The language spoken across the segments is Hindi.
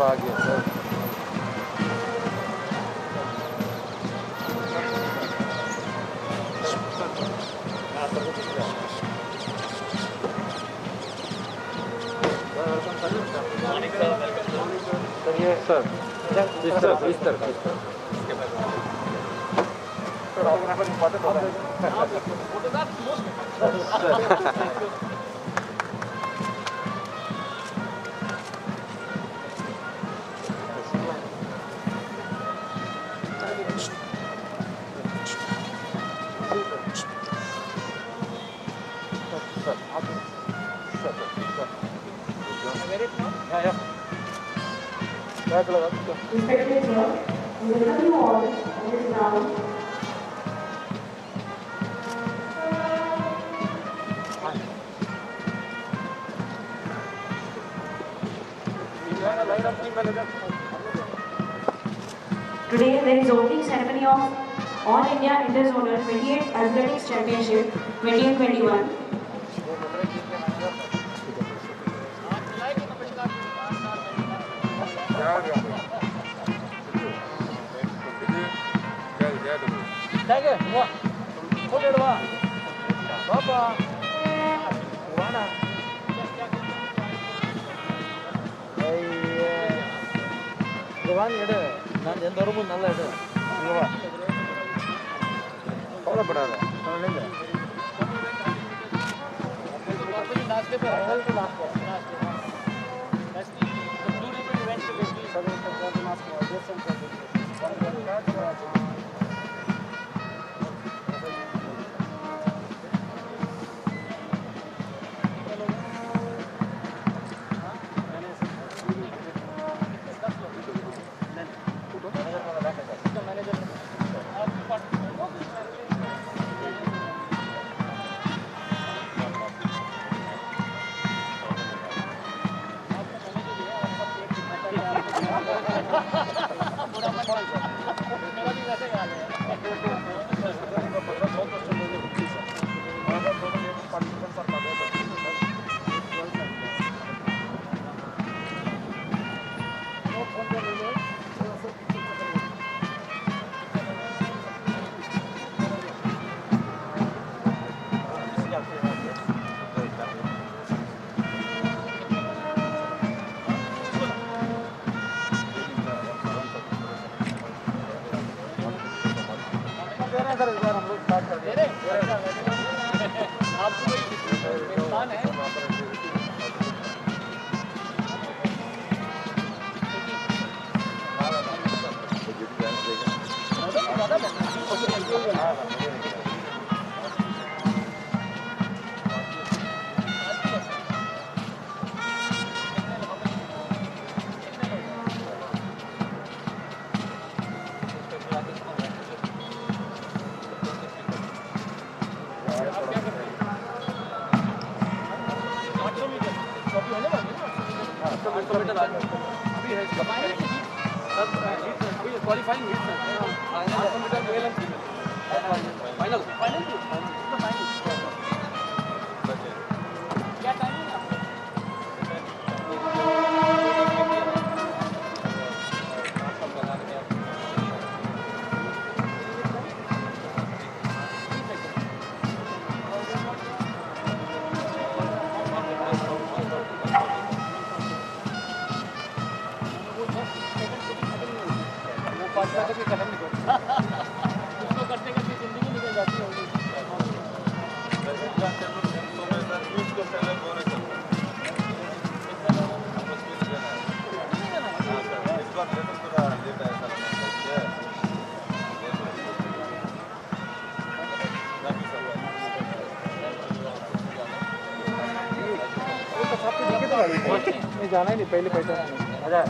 आ गया सर। सर इस तरफ Today there is opening ceremony of All India Interzonal 28th Athletics Championship 2021. நான் எந்த ரூமும் நல்ல இடம் கவலைப்படாத जाना ही नहीं पहले पहचाना नहीं। अच्छा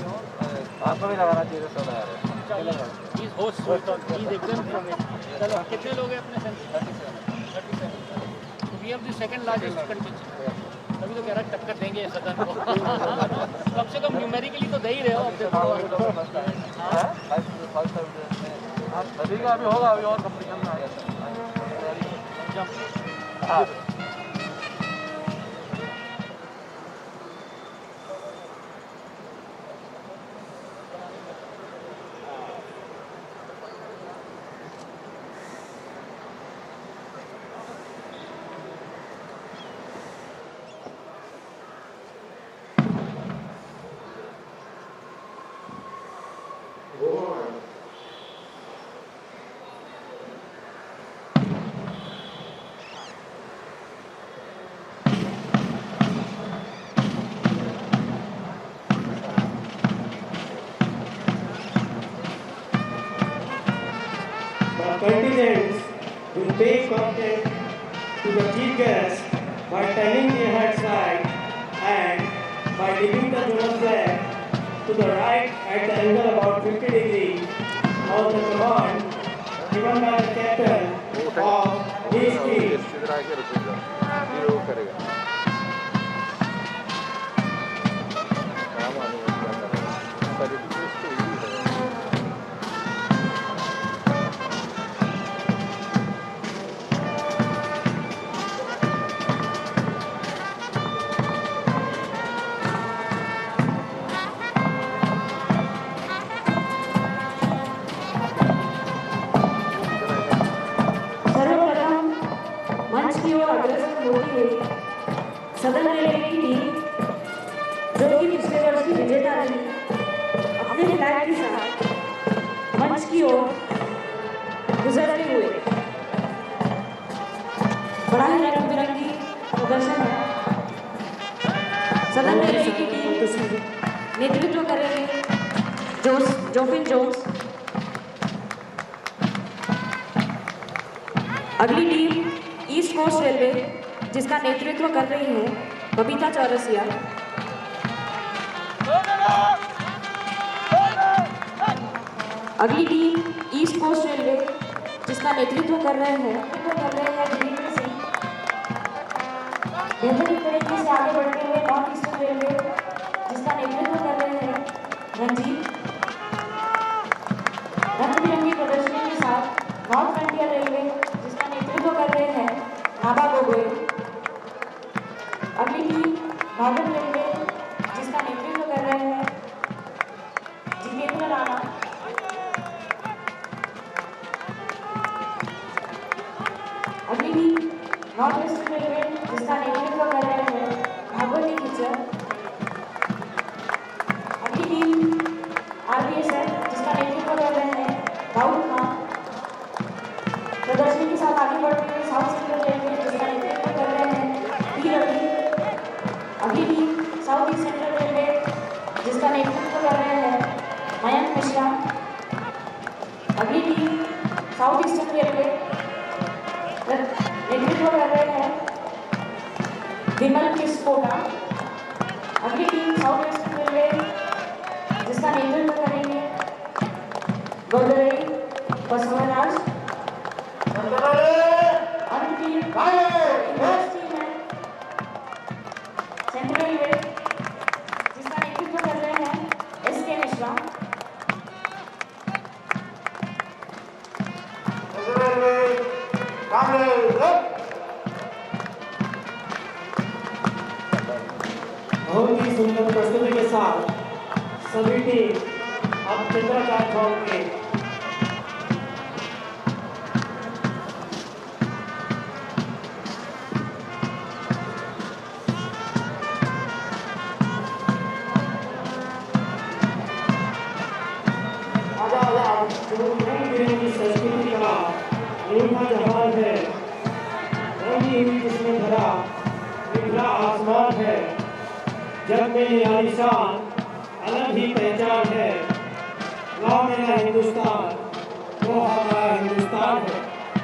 आपको भी लगाना चाहिए सोना यार। चलो कितने लोग हैं अपने we have the second largest country तभी तो कह रहा टक्कर देंगे सदन को कम से कम न्यूमेरिकली तो दे ही रहे हो अभी का अभी होगा अभी और कंपटीशन में आ गया pay compliment to the chief guest by turning their head side and by dipping the zonal flag to the right at the angle about 50 degrees of the command given by the captain of his team. इधर आके रुकेगा फिर वो करेगा काम आने में क्या करेगा सारी डिटेल्स तो यही है सर्वप्रथम मंच की ओर अग्रसर होती हुई सदन रेलवे की टीम जो कि पिछले वर्ष की विजेता रही अपने फ्लैग के साथ मंच की ओर गुजरते हुए बड़ा ही रंग बिरंगी प्रदर्शन है। सदन रेलवे की टीम नेतृत्व कर रही जोफिन जोन्स। अगली टीम ईस्ट कोस्ट रेलवे जिसका नेतृत्व कर रही है बबीता चौरसिया। अगली टीम ईस्ट कोस्ट रेलवे जिसका नेतृत्व कर रहे हैं वीरेंद्र सिंह। बेहतरीन तरीके से आगे बढ़ते हुए नॉर्थ ईस्टर्न रेलवे जिसका नेतृत्व कर रहे हैं रंजीत। रंग बिरंगी प्रदर्शनी के साथ नॉर्थ फ्रंटियर रेलवे जिसका नेतृत्व कर रहे हैं नाबा गोगोई। अगली टीम नॉर्दर्न रेलवे जिसका नेतृत्व कर रहे हैं जितेंद्र राणा। अगली टीम नॉर्थ वेस्टर्न रेलवे जिसका नेतृत्व कर रहे हैं भागवती किचर। अगली टीम आरपीएसएफ जिसका नेतृत्व कर रहे हैं दाऊद खान। प्रदर्शनी के साथ आगे बढ़ते हुए साउथ सेंट्रल रेलवे जिसका नेतृत्व कर रहे हैं पी रवि। अगली team south east central railway जिसका नेतृत्व कर रहे हैं मयंक मिश्रा। अगली टीम साउथ ईस्टर्न रेलवे नेतृत्व कर रहे हैं विमल किस्पोटा। अगली टीम साउथ वेस्टर्न रेलवे जिसका नेतृत्व करेंगे गौदरई बसवराज। सेंट्रल रेलवे जिसका नेतृत्व कर रहे हैं एसके मिश्रा। बहुत ही सुंदर प्रस्तुति के साथ सभी टीम अब चंद्राचार्य चौक के की संस्कृति का अनूठा जहाज है। रंगी हुई जिसमें धरा निखरा आसमान है। जग में निराली शान अलग ही पहचान है। गाँव मेरा हिंदुस्तान वो हमारा हिंदुस्तान है।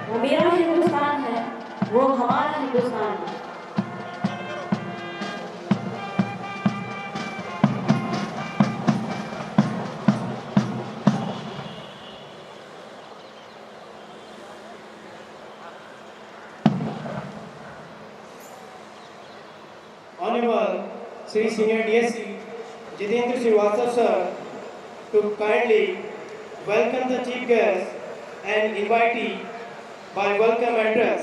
वो मेरा हिंदुस्तान है वो हमारा हिंदुस्तान है। Honorable Sri Senior DSC Jitendra Srivastava sir to kindly welcome the chief guest and invitee by welcome address.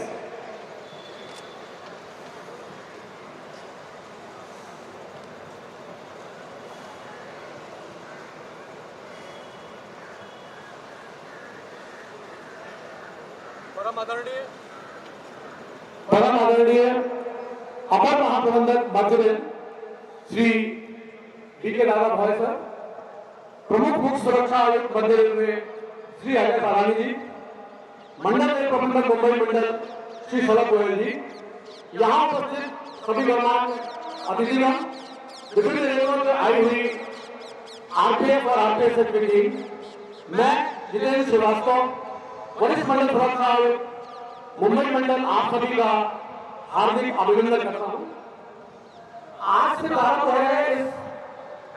परम आदरणीय अपर महाप्रबंधक मध्य श्री डी के दादा भाई सर, प्रमुख मुख्य सुरक्षा आयुक्त मध्य रेलवे श्री अजय तारानी जी, मंडल के प्रबंधक मुंबई मंडल श्री सौरभ गोयल जी, यहाँ उपस्थित सभी गणमान्य अतिथिगण, विभिन्न रेलवे से आई हुई आरपीएफ और आरपीएसएफ की टीम, मैं जितेंद्र श्रीवास्तव वरिष्ठ मंडल सुरक्षा आयुक्त मुंबई मंडल आप सभी का हार्दिक अभिनंदन करता हूँ। आज से प्रारंभ हो रहे इस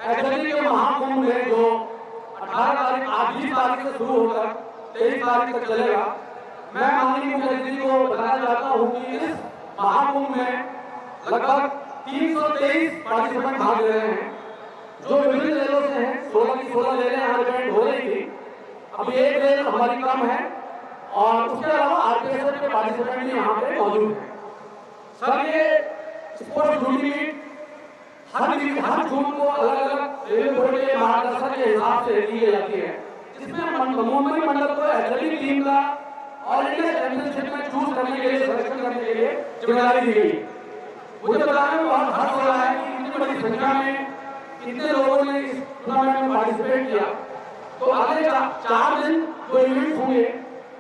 एथलेटिक के महाकुंभ में जो 18 तारीख आज 20 तारीख से शुरू होकर 23 तारीख तक चलेगा, मैं माननीय मुख्यमंत्री जी को बताना चाहता हूँ कि इस महाकुंभ में लगभग 323 पार्टिसिपेंट भाग ले रहे हैं, जो विभिन्न रेलों से हैं। 16 की 16 रेलें यहाँ इवेंट हो रही थी, अभी एक रेल हमारी कम है और उसके अलावा आरपीएसएफ के पार्टिसिपेंट भी यहाँ पे मौजूद हैं। सर, ये स्पोर्ट्स ड्यूटी मीट हर जून को अलग अलग रेलवे बोर्ड के मार्गदर्शन के हिसाब से ली जाती है, जिसमें मुंबई मंडल को एथलेटिक टीम का ऑल इंडिया चैंपियनशिप में चूज करने के लिए, सिलेक्शन करने के लिए जिम्मेदारी दी गई। मुझे बताने में बहुत हर्ष हो रहा है कि इतनी बड़ी संख्या में इतने लोगों ने इस टूर्नामेंट में पार्टिसिपेट किया। तो अगले 4 दिन जो इवेंट होंगे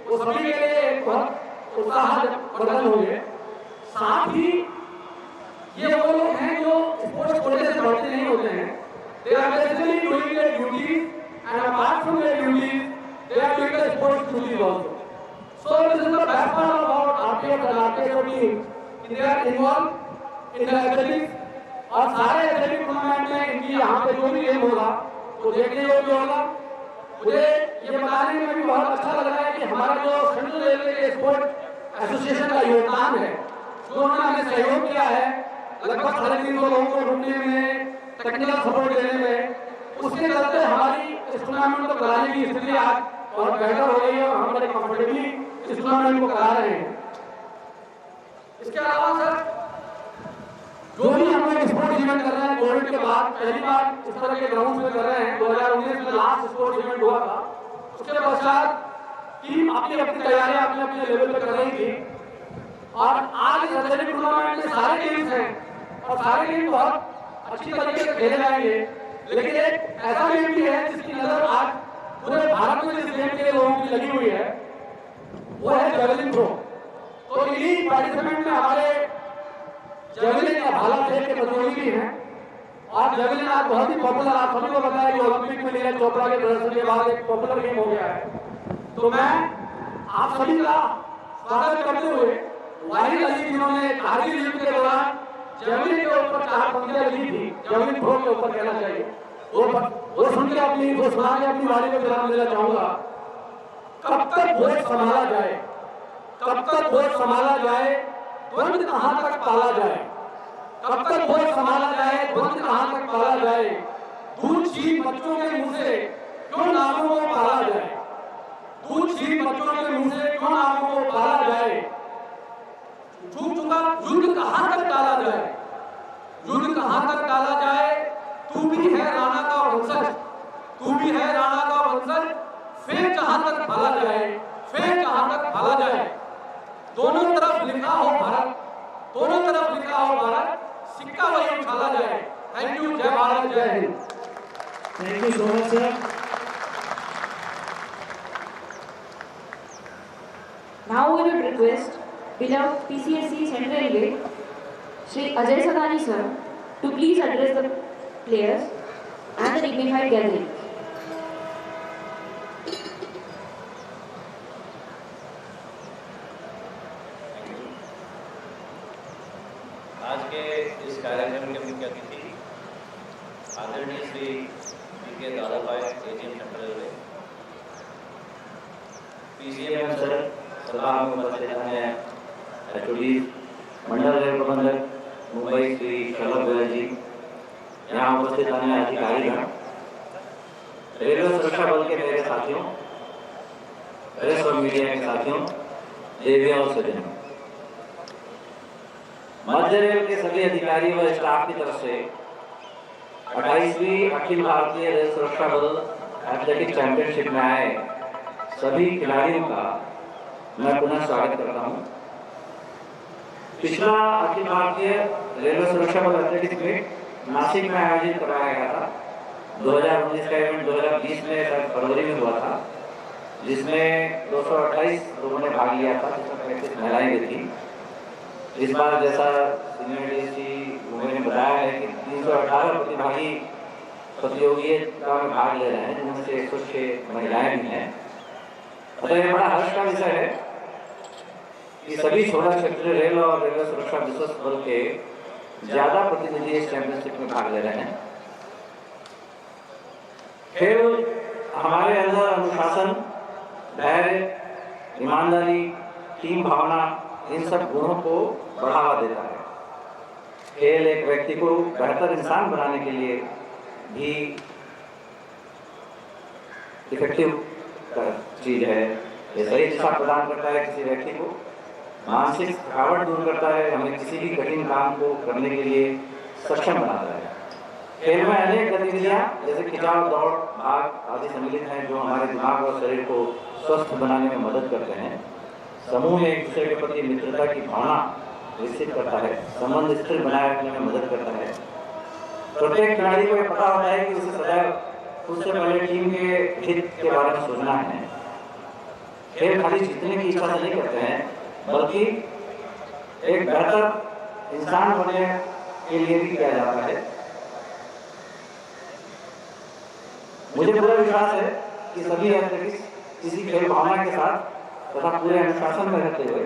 वो सभी के लिए एक बहुत उत्साहवर्धक होंगे। साथ ही ये वो लोग हैं जो स्पोर्ट्स कोटे से भर्ती नहीं होते हैं। They are basically doing their duties and apart from their duties they are doing the sports duties also. So this is the best part about RPF and RPF team. They are involved in the athletics और सारे एथलेटिक टूर्नामेंट में इनकी यहाँ पे जो भी गेम होगा तो देखने योग्य होगा। मुझे ये बताने में भी बहुत अच्छा लग रहा है कि हमारा जो सेंट्रल रेलवे के स्पोर्ट एसोसिएशन का योगदान है, जो उन्होंने हमें सहयोग किया है लगभग 350 लोगों को रुकने में, टेक्निकल सपोर्ट देने में, उसके चलते हमारी इस टूर्नामेंट को कराने की स्थिति आज बहुत बेहतर हो गई है और हम बड़े कंफर्टेबली इस टूर्नामेंट को करा रहे हैं। इसके अलावा सर, जो भी हम लोग स्पोर्ट्स इवेंट कर रहे हैं, कोविड के बाद पहली बार इस तरह के ग्राउंड में कर रहे हैं। 2019 में लास्ट स्पोर्ट्स इवेंट हुआ था। उसके पश्चात टीम अपनी अपनी तैयारियां अपने अपने लेवल पर कर रही थी और आज इस एथलेटिक टूर्नामेंट में सारे टीम्स हैं और सारे टीम बहुत अच्छी तरीके से खेले जाएंगे। लेकिन एक ऐसा गेम भी है जिसकी नजर आज पूरे भारत में जिस गेम के लिए लोगों की लगी हुई है वो है जेवलिन थ्रो। तो इन्हीं पार्टिसिपेंट में हमारे जेवलिन या भाला फेंक के प्रतियोगी हैं और जेवलिन आज बहुत ही पॉपुलर, आप सभी को पता है कि ओलंपिक में नीरज चोपड़ा के प्रदर्शन के बाद एक पॉपुलर गेम हो गया है। तो मैं आप सभी का स्वागत करते हुए वाहिद अली जिन्होंने कारगिल युद्ध के दौरान जेवलिन के ऊपर 4 पंक्तियां लिखी थी, जेवलिन थ्रो के ऊपर कहना चाहिए, वो सुन के वो सुना के अपनी वाणी को विराम देना चाहूंगा। कब तक वोट संभाला जाए, कब तक वोट संभाला जाए, द्वंद कहां तक पाला जाए, कब तक वोट संभाला जाए, द्वंद कहां तक पाला जाए, दूध छीन बच्चों के मुंह से क्यों नामों को पाला जाए, दूध छीन बच्चों के मुंह से क्यों नामों को पाला जाए, झुक चुका युद्ध कहां तक टाला जाए, युद्ध कहां तक टाला जाए, तू भी है राणा का वंशज, तू भी है राणा का वंशज, फिर कहां तक भाला जाए, फिर कहां तक भाला जाए, दोनों तरफ लिखा हो भारत, दोनों तरफ लिखा हो भारत, सिक्का वही उछाला जाए। थैंक यू, जय भारत, जय Hind. Thank you so much sir. Now we would request beloved PCSC Central Railway, Shri Ajay Sadani sir, to please address the players and the dignified gathering. आज के इस कार्यक्रम के मुख्य अतिथि आदरणीय Shri VK. Dadabhai, AGM central railway, PCM sir, सभा में उपस्थित अन्य एचओडी, मंडल रेल प्रबंधक मुंबई श्री शलभ गोयल जी, यहाँ उपस्थित अन्य अधिकारीगण, रेलवे सुरक्षा बल के मेरे साथियों, प्रेस और मीडिया के साथियों, देवियों और सज्जनों, मध्य रेल के सभी अधिकारी व स्टाफ की तरफ से 28वीं अखिल भारतीय रेल सुरक्षा बल एथलेटिक चैंपियनशिप में आए सभी खिलाड़ियों का मैं पुनः स्वागत करता हूं। पिछला अखिल भारतीय रेलवे सुरक्षा बल एथलेटिक्स मीट नासिक में आयोजित कराया गया था। 2019 का इवेंट 2020 में फरवरी में हुआ था, जिसमें 228 लोगों ने भाग लिया था, जिसमें 35 महिलाएं भी थी। इस बार जैसा सीनियर डीसी उन्होंने बताया है कि 318 प्रतिभागी प्रतियोगिता में भाग ले रहे हैं, जिनमें से 106 महिलाएं भी हैं। अतः यह बड़ा हर्ष का विषय है कि सभी 16 क्षेत्रीय रेल और रेलवे सुरक्षा विश्वस्त बल के ज्यादा प्रतिनिधि इस चैंपियनशिप में भाग ले रहे हैं। खेल हमारे अंदर अनुशासन, धैर्य, ईमानदारी, टीम भावना, इन सब गुणों को बढ़ावा देता है। खेल एक व्यक्ति को बेहतर इंसान बनाने के लिए भी इफेक्टिव चीज है। ये सही दिशा प्रदान करता है किसी व्यक्ति को, मानसिक थकावट दूर करता है, हमें किसी भी कठिन काम को करने के लिए सक्षम बनाता है। खेल में अनेक गतिविधियां जैसे खिंचाव, दौड़, भाग आदि सम्मिलित हैं जो हमारे दिमाग और शरीर को स्वस्थ बनाने में मदद करते हैं। समूह में एक दूसरे के प्रति मित्रता की भावना विकसित करता है, संबंध स्थिर बनाए रखने में मदद करता है। प्रत्येक खिलाड़ी को यह पता होता है कि उसे सदैव उससे पहले टीम के हित के बारे में सोचना है। खेल खाली जीतने की इच्छा से नहीं करते हैं, बल्कि एक बेहतर इंसान बनने के लिए भी किया जाता है। मुझे पूरा विश्वास है कि सभी एथलीट्स इसी खेल भावना के साथ तथा पूरे अनुशासन में रहते हुए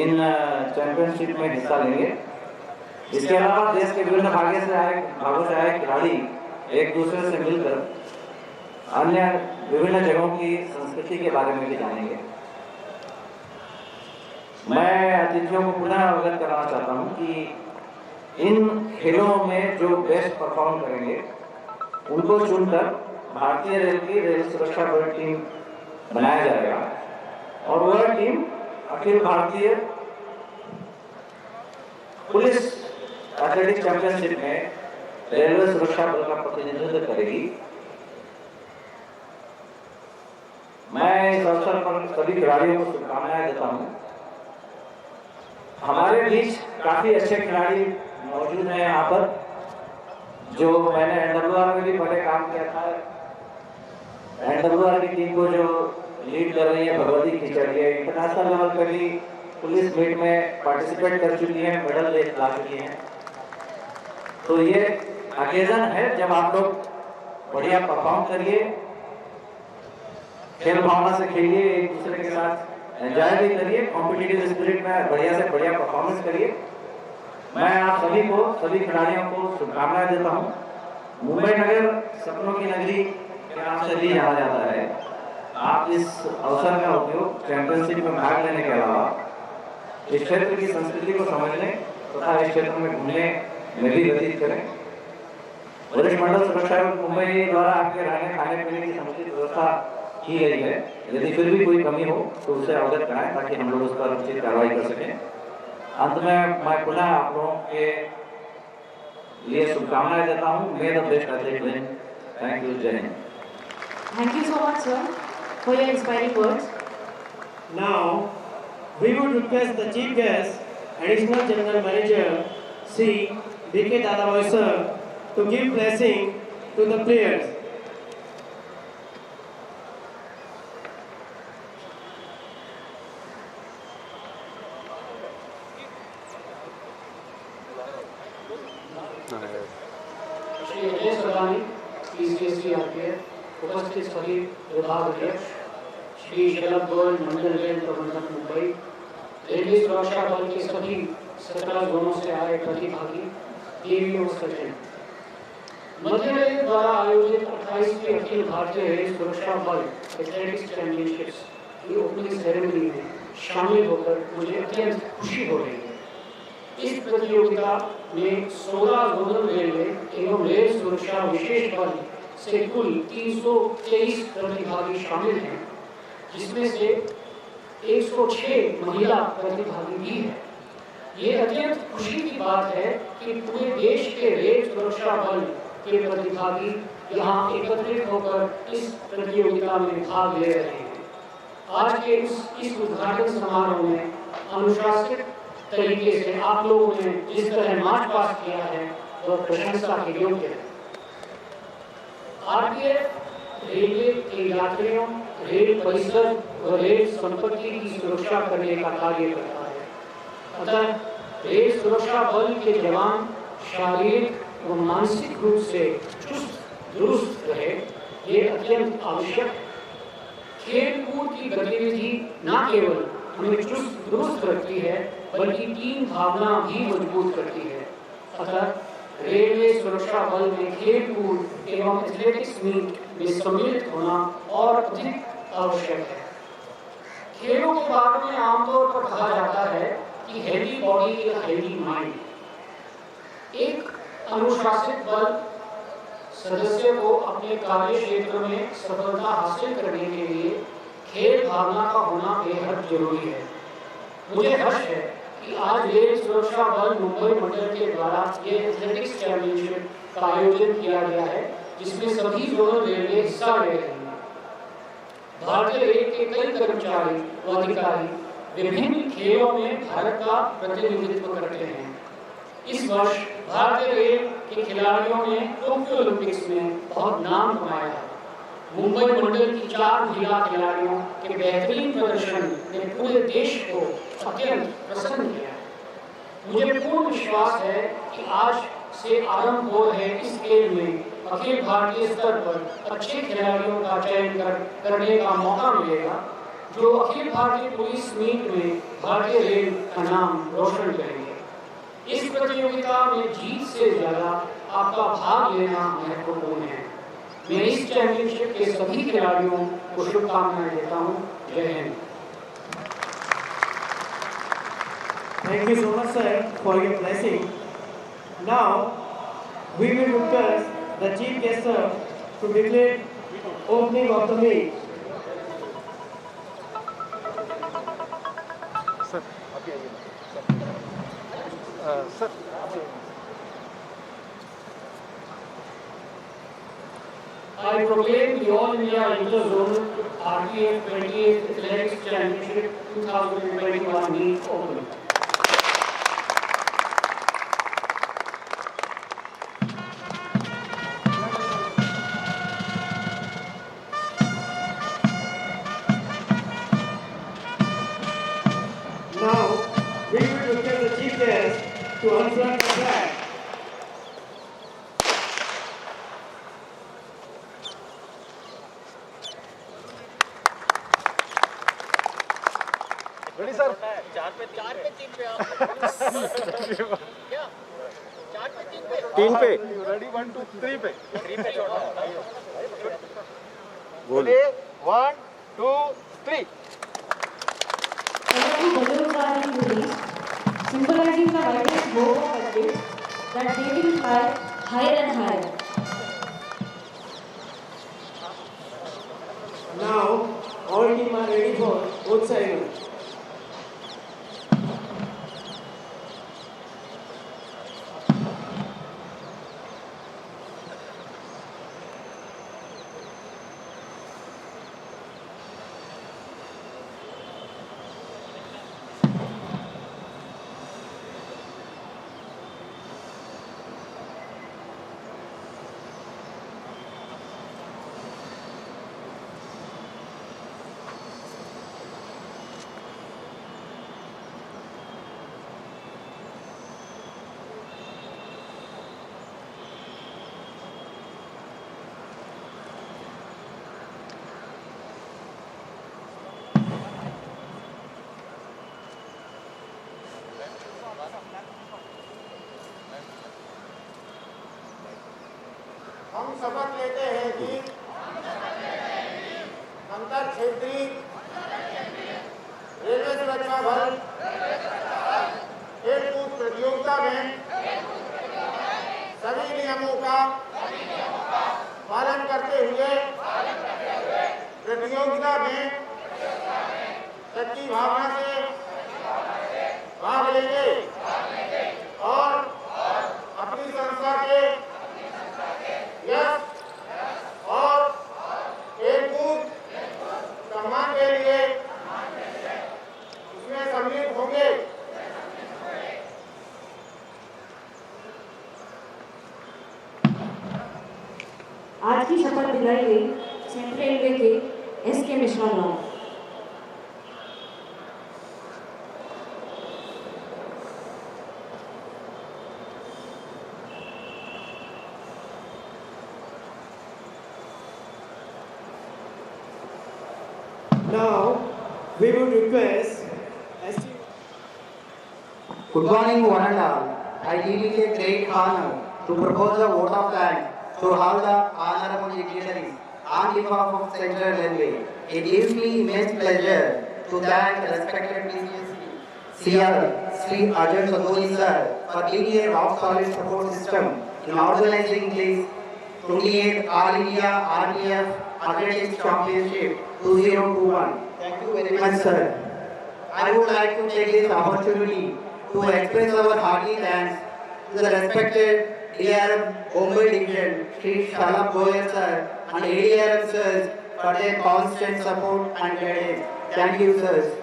इन चैंपियनशिप में हिस्सा लेंगे। इसके अलावा देश के विभिन्न भागों से आए खिलाड़ी एक दूसरे से मिलकर अन्य विभिन्न जगहों की संस्कृति के बारे में भी जानेंगे। मैं अतिथियों को पुनः अवगत कराना चाहता हूं कि इन खेलों में जो बेस्ट परफॉर्म करेंगे उनको चुनकर भारतीय रेल की रेल सुरक्षा बल टीम बनाया जाएगा और वह team Akhil Bharatiya police athletics championship में रेलवे सुरक्षा बल का प्रतिनिधित्व करेगी। मैं इस अवसर पर सभी खिलाड़ियों को शुभकामनाएं देता हूं। हमारे बीच काफी अच्छे खिलाड़ी मौजूद हैं यहाँ पर, जो मैंने एनडब्ल्यूआर में भी पहले काम किया था। एनडब्ल्यूआर की टीम को जो लीड कर रही है भगवती खिचड़िया, इंटरनेशनल लेवल पर भी पुलिस मीट में पार्टिसिपेट कर चुकी है, मेडल ला चुकी हैं। तो ये अकेजन है जब आप लोग बढ़िया परफॉर्म करिए, खेल भावना से खेलिए, एक दूसरे के साथ एंजॉय भी करिए, कॉम्पिटिटिव स्पिरिट में बढ़िया से बढ़िया परफॉर्मेंस करिए। मैं आप सभी को, सभी खिलाड़ियों को शुभकामनाएं देता हूँ। मुंबई नगर सपनों की नगरी के नाम से भी जाना जाता है। आप इस अवसर का उपयोग चैंपियनशिप में भाग लेने के अलावा इस क्षेत्र की संस्कृति को समझने तथा इस क्षेत्र में घूमने में भी व्यतीत करें। वरिष्ठ मंडल सुरक्षा मुंबई द्वारा आपके रहने खाने पीने की समुचित व्यवस्था की गई है। यदि फिर भी कोई कमी हो तो उसे अवगत कराएं ताकि हम लोग उस पर उचित कार्रवाई कर सकें। अंत में मैं पुनः आप लोगों के लिए शुभकामनाएं देता हूँ। मे the best athlete win. Thank you. जय Hind. Thank you so much, sir, for your inspiring words. Now, we would request the Chief Guest, Additional General Manager, Sri B.K. Dadabhoy sir, to give blessing to the players. Shri Ajay Sadani, PCSC RPF, उपस्थित सभी विभाग अध्यक्ष, श्री शलभ गोयल, मंडल रेल प्रबंधक मुंबई, रेलवे सुरक्षा बल के सभी 17 जोनों से आए प्रतिभागी, देवियों सज्जन। मध्य रेल द्वारा आयोजित 28वीं अखिल भारतीय रेल सुरक्षा बल एथलेटिक्स चैंपियनशिप्स की ओपनिंग सेरेमनी में शामिल होकर मुझे अत्यंत खुशी हो रही है। इस प्रतियोगिता में 16 जोनल रेलवे एवं रेल सुरक्षा विशेष बल से कुल 323 प्रतिभागी शामिल हैं, जिसमें से 106 महिला प्रतिभागी भी हैं। ये अत्यंत खुशी की बात है कि पूरे देश के रेल सुरक्षा बल के प्रतिभागी यहाँ एकत्रित होकर इस प्रतियोगिता में भाग ले रहे हैं। आज के इस उद्घाटन समारोह में अनुशासित तरीके से आप लोगों ने जिस तरह मार्च पास किया है वह प्रशंसा के योग्य है। आरपीएफ रेलवे के यात्रियों, रेल परिसर व रेल संपत्ति की सुरक्षा करने का कार्य करता है। अतः रेल सुरक्षा बल के जवान शारीरिक व मानसिक रूप से चुस्त दुरुस्त रहे, ये अत्यंत आवश्यक। खेल कूद की गतिविधि न केवल हमें चुस्त दुरुस्त रखती है बल्कि टीम भावना भी मजबूत करती है। अतः रेलवे सुरक्षा बल में खेल कूद एवं एथलेटिक्स मीट में सम्मिलित होना और अधिक आवश्यक है। खेलों के बारे में आमतौर पर कहा जाता है कि हेल्दी बॉडी या हेल्दी माइंड। एक अनुशासित बल सदस्य को अपने कार्य क्षेत्र में सफलता हासिल करने के लिए खेल भावना का होना बेहद जरूरी है। मुझे हर्ष है कि आज रेल सुरक्षा बल मुंबई मंडल के द्वारा ये एथलेटिक्स चैंपियनशिप का आयोजन किया गया है, जिसमें सभी जोनल रेलवे हिस्सा ले रहे हैं। भारतीय रेल के कई कर्मचारी व अधिकारी विभिन्न खेलों में भारत का प्रतिनिधित्व करते हैं। इस वर्ष भारतीय रेल के खिलाड़ियों ने टोक्यो ओलंपिक्स में बहुत नाम कमाया है। मुंबई मंडल की 4 महिला खिलाड़ियों के बेहतरीन प्रदर्शन ने पूरे देश को अत्यंत प्रसन्न किया। मुझे पूर्ण विश्वास है कि आज से आरंभ हो रहे इस खेल में अखिल भारतीय स्तर पर अच्छे खिलाड़ियों का चयन करने का मौका मिलेगा, जो अखिल भारतीय पुलिस मीट में भारतीय रेल का नाम रोशन करेंगे। इस प्रतियोगिता में जीत से ज्यादा आपका भाग लेना महत्वपूर्ण है। मैं इस चैंपियनशिप के सभी खिलाड़ियों को शुभकामनाएं देता हूं। जय Hind. Thank you so much, sir, for your blessing. Now, we will request the chief guest, sir, to declare opening of the meet. Sir अभी आइए सर अभी I proclaim the All India Interzonal RPF 28th Athletics Championship 2021 meet open. Now, we will request the chief guest to unfurl the flag. Ready sir. 3 पे रेडी 1 2 3 पे बोलिए 1 2 3। balloons are being released, symbolizing the vibrant hope of athletes that they will fly higher and higher. Now, all team are ready for both sides. हम शपथ लेते हैं कि अंतर क्षेत्रीय रेलवे सुरक्षा बल खेल कूद प्रतियोगिता में सभी नियमों का पालन करते हुए प्रतियोगिता में सच्ची भावना से भाग लेंगे और अपनी संस्था के यश और खेलकूद सम्मान के लिए उसमें सम्मिलित होंगे। आज की शपथ दिलाई गई सेंट्रल रेलवे के एस.के. मिश्रा द्वारा। Now, we would request Good morning, one and all. I deem it a great honor to propose a vote of thanks to all the honorable dignitaries on behalf of Central Railway. It gives me immense pleasure to thank respected PCSC CR Sri Ajay Sadhuri sir for being a rock solid support system in organizing this 28th All India RPF Athletics Championship 2021. Thank you very much, sir. I would like to take this opportunity to express our hearty thanks to the respected DRM Bombay Division, Sri Shalabh Goyal sir and ADRM sirs for their constant support and guidance. Thank you, sirs.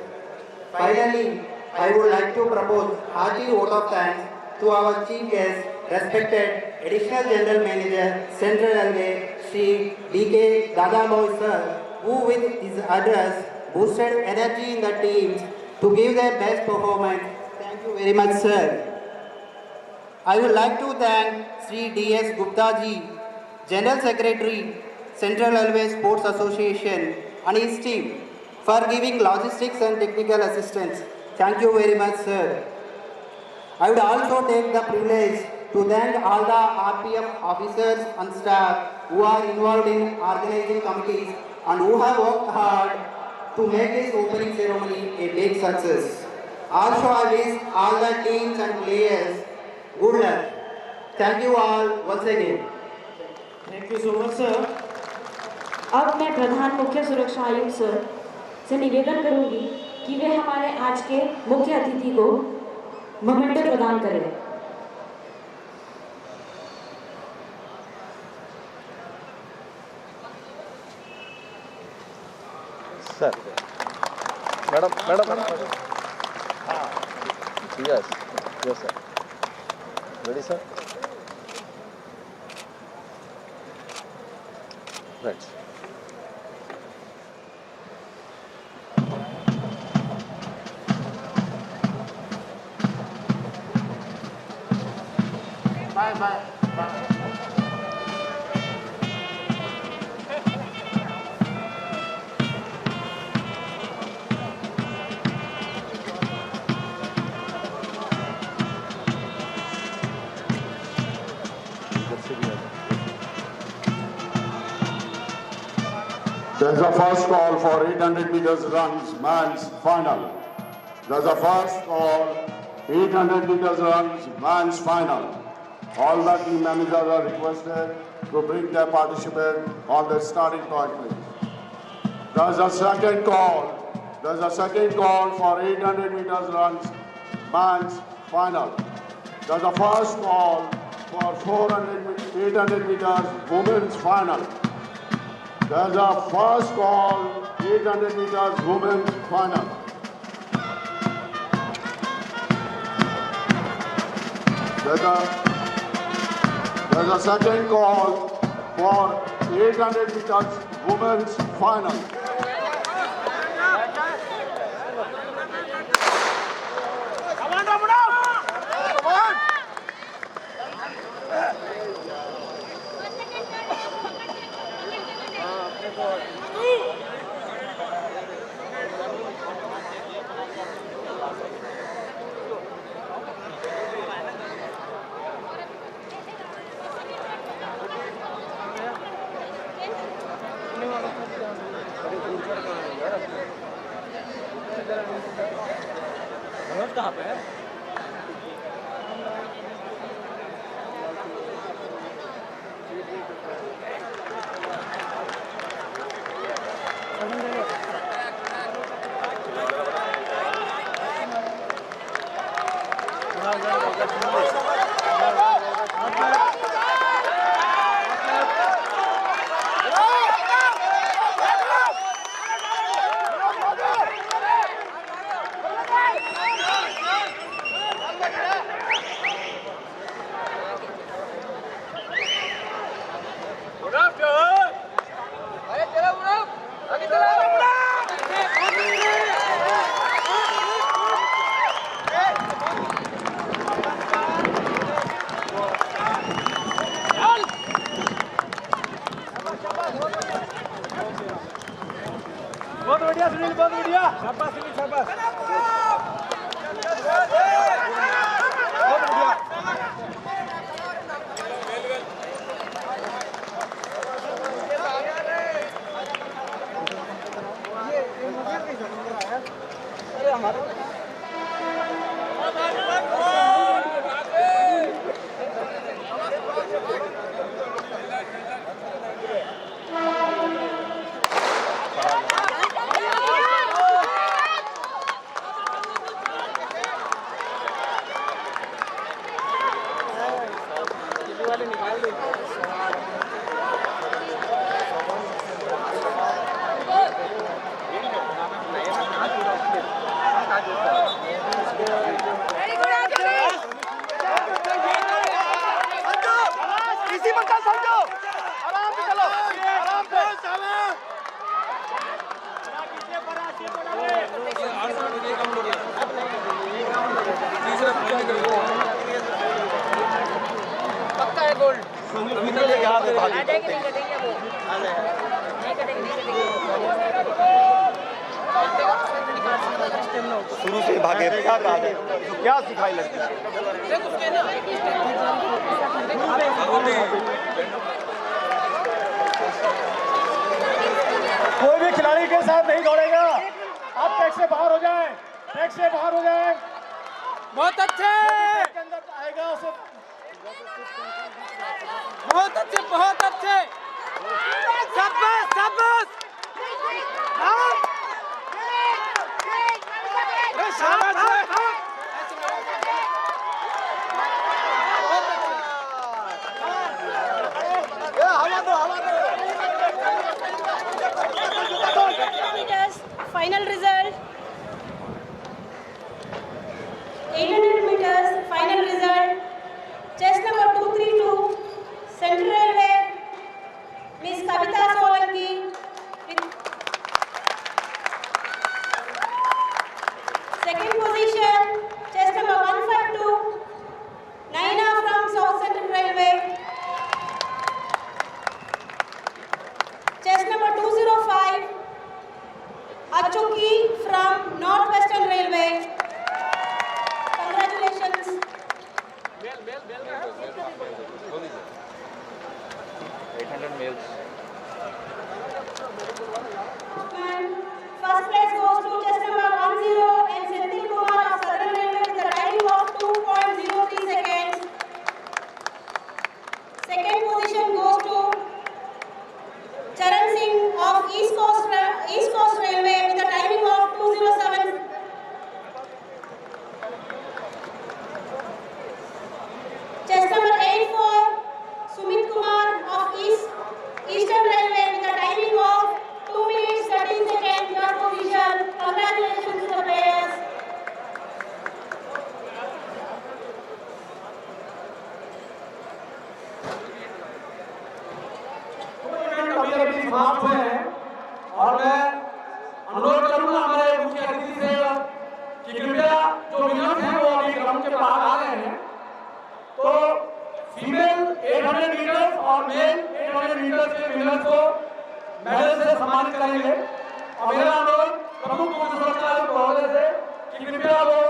Finally, I would like to propose hearty vote of thanks to our chief guest, respected Additional General Manager, Central Railway, Sri D.K. Dadamoy sir, who with his address boosted energy in the teams to give their best performance. Thank you very much, sir. I would like to thank Sri D.S. Gupta ji, General Secretary, Central Railway Sports Association and his team for giving logistics and technical assistance. Thank you very much, sir. I would also take the privilege to thank all the RPF officers and staff who are involved in organizing committees and who have worked hard to make this opening ceremony a big success. Also, I wish all the teams and players good luck. Thank you all once again. Thank you so much, sir. अब मैं प्रधान मुख्य सुरक्षा आयुक्त सर से निवेदन करूंगी कि वे हमारे आज के मुख्य अतिथि को मोमेंटो प्रदान करें। Sir madam yes sir ready sir right bye There's a first call for 800 meters runs, man's final. There's a first call, 800 meters runs, man's final. All the team managers are requested to bring their participants on the starting point, please. There's a second call. There's a second call for 800 meters runs, man's final. There's a first call for 800 meters, women's final. There's a first call, 800 meters, women's final. There's a second call for 800 meters, women's final. Manoj कहाँ पे है? बहुत बढ़िया सुनील, बहुत बढ़िया, शाबाश सुनील, शाबाश। शुरू से भागे क्या कहा जाए, तो क्या सिखाई लड़की कोई भी खिलाड़ी के साथ नहीं दौड़ेगा, आप ट्रैक से बाहर हो जाए, ट्रैक से बाहर हो जाए। बहुत अच्छे के अंदर आएगा उसे, बहुत अच्छे, बहुत अच्छे, शाबाश शाबाश Final result 800 meters final result chest number 232 Central Railway Miss Kavita Solanki second position chest number 152 Naina from South Central Railway chest number 205 Achuki from Northwestern Railway. Congratulations. And first place goes to chest number 10 and Senthil Kumar of Southern Railway with a timing of 2.03 seconds. Second position goes to Charan Singh of East Coast Railway with a timing of 2:07. Chest number 84, Sumit Kumar of Eastern Railway with a timing of 2 minutes 13 seconds. Third position. Congratulations to the players. अभी समाप्त हुए हैं और मैं अनुरोध करूंगा हमारे मुख्य अतिथि से कि कृपया जो विनर्स हैं वो अभी ग्राउंड के बाहर आ रहे हैं। तो फीमेल 800 मीटर्स और मेल 800 मीटर्स के विनर्स को मेडल से सम्मानित करेंगे। और मेरा अनुरोध प्रमुख मुख्य सुरक्षा आयुक्त महोदय से कि कृपया वो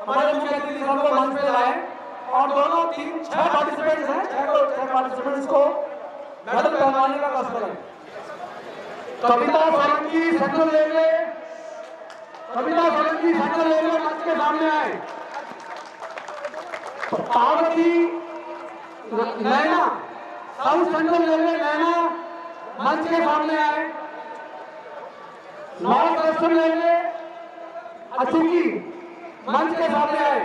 हमारे मुख्य अतिथि सबको मंच पे लाएं और दोनों 6 पार्टिसिपेंट्स हैं, 6 पार्टिसिपेंट्स को मेडल पहनाने का कष्ट करें। कविता सोलंकी सेंट्रल रेलवे, कविता सोलंकी सेंट्रल रेलवे मंच के सामने आए। पार्वती नैना साउथ सेंट्रल रेलवे नैना मंच के सामने आए। नॉर्थ वेस्टर्न रेलवे अचुकी मंच के सामने आए।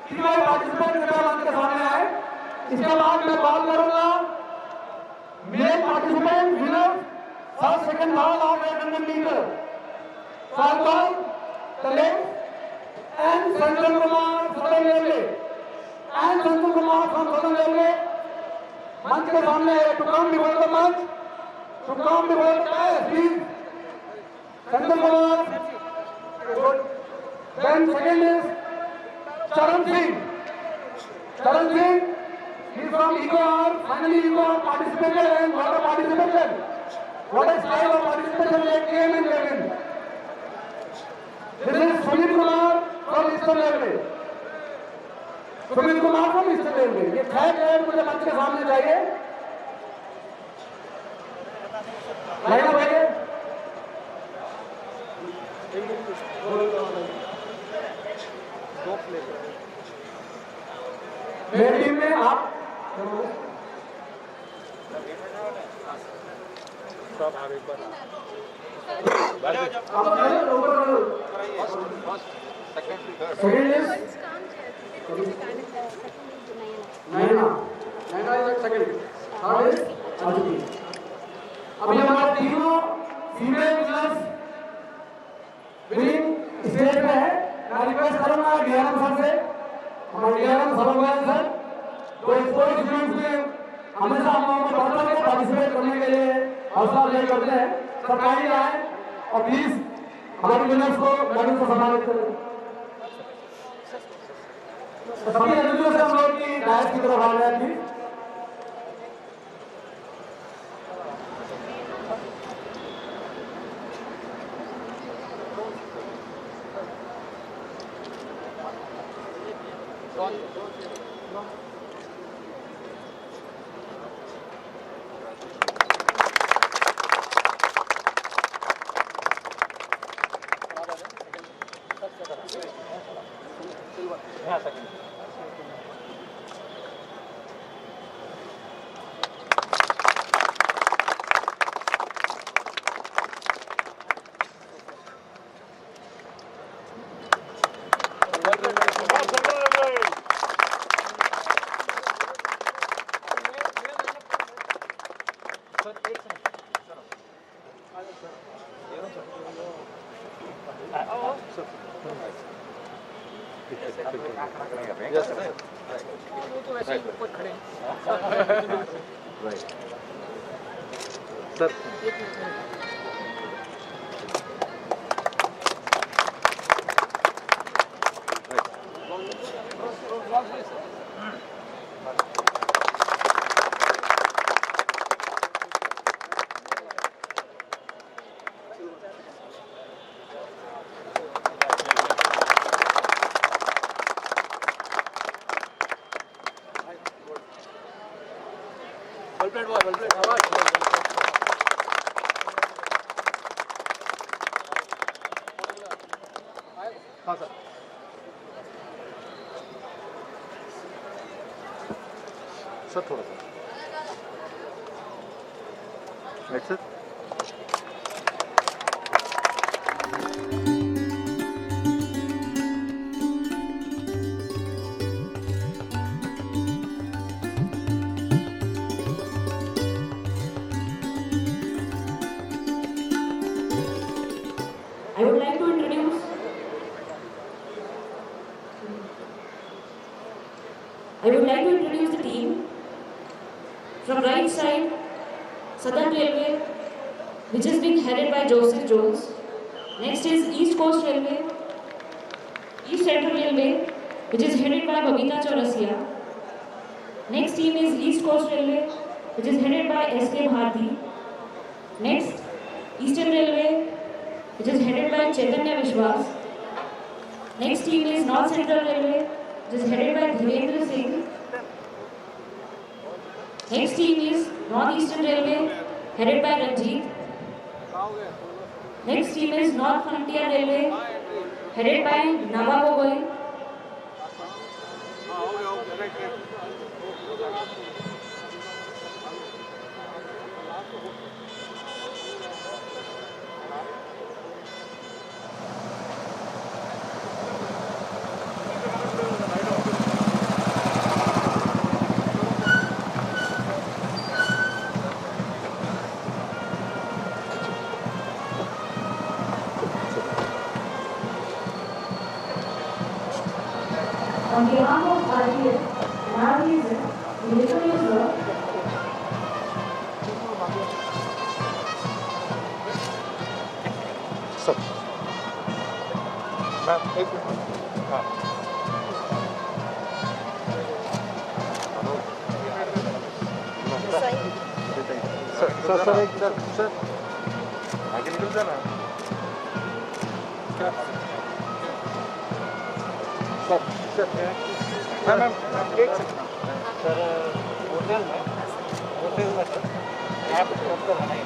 तीनों पार्टिसिपेंट मंच के सामने आए। इसके बाद मैं कॉल करूंगा male participant winner first second third of 800 metre. So I call the left and Central Kumar Southern Railway and Central Kumar from Southern Railway मंच के सामने to come before the मंच, to come before the dais, please. Central Kumar. Good. Then second is Charan Singh. Charan Singh, he is from ECOR. Finally ECOR participated and what a participation. What a style of participation they came and gave in. This is Sumit Kumar from Eastern Railway. Sumit Kumar from Eastern Railway. ये 6 प्लेयर मुझे मंच के सामने चाहिए। लाइन अप आइए। मेरी टीम में आप second is Naina, Naina is second, third is Aditi. अभी हमारे तीनों फीमेल विनर्स विनिंग स्टेज पे है। मैं रिक्वेस्ट करूंगा डीआरएम सर से, हमारे डीआरएम सरोवर सर, तो स्पोर्ट्स इवेंट्स में हमेशा हम लोगों को बढ़ के पार्टिसिपेट करने के लिए हौसला अफजाई करते हैं। सरकारी आए और प्लीज हमारे विनर्स को मेडल से सम्मानित करें। सभी अतिथियों से हम लोग की डायस की तरफ आ जाए प्लीज। हाँ सर सर थोड़ा सा right sir I would like to introduce the team. From right side, Southern Railway, which is being headed by Joseph Jones. Next is East Coast Railway, East Central Railway, which is headed by Babita Chaurasia. Next team is East Coast Railway, which is headed by S.K. Bharti. Next, Eastern Railway, which is headed by Chaitanya Vishwas. Next team is North Central Railway, which is headed by Dhirendra Singh. Next team is North Eastern Railway, headed by Ranjit. Next team is North Frontier Railway, headed by Nava Gogoi. On behalf of RTS, Navi's Minister, सब मैम एक मिनट हाँ सर सर एक सर आगे निकल जाना सर सर मैम एक सेकंड सर होटल में सर यहाँ पे फोन कर रहा है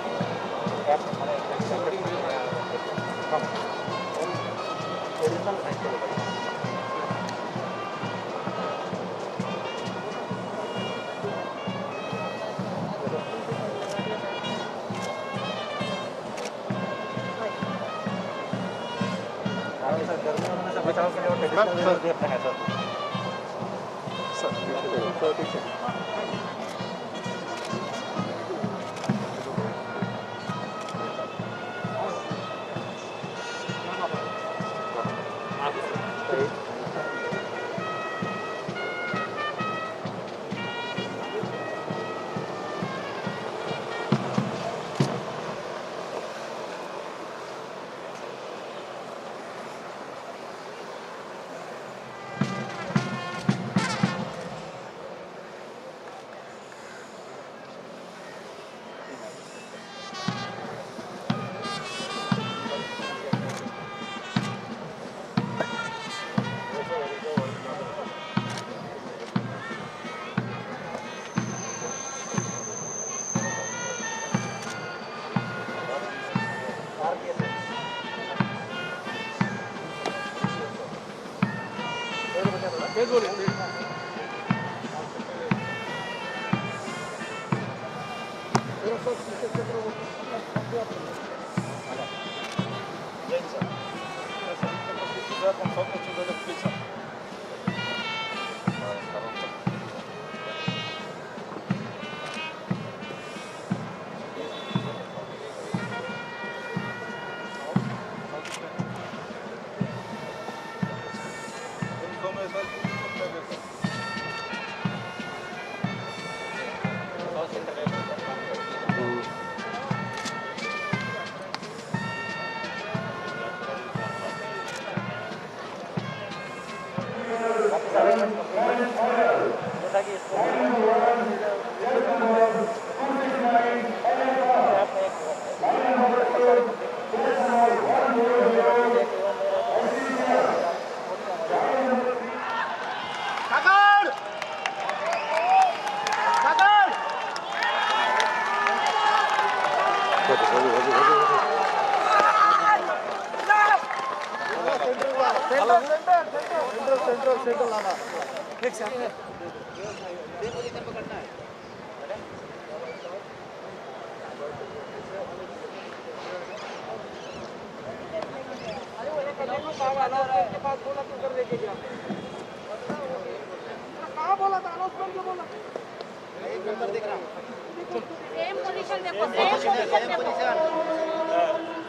सेम पोजीशन देखो, सेम पोजीशन देखो।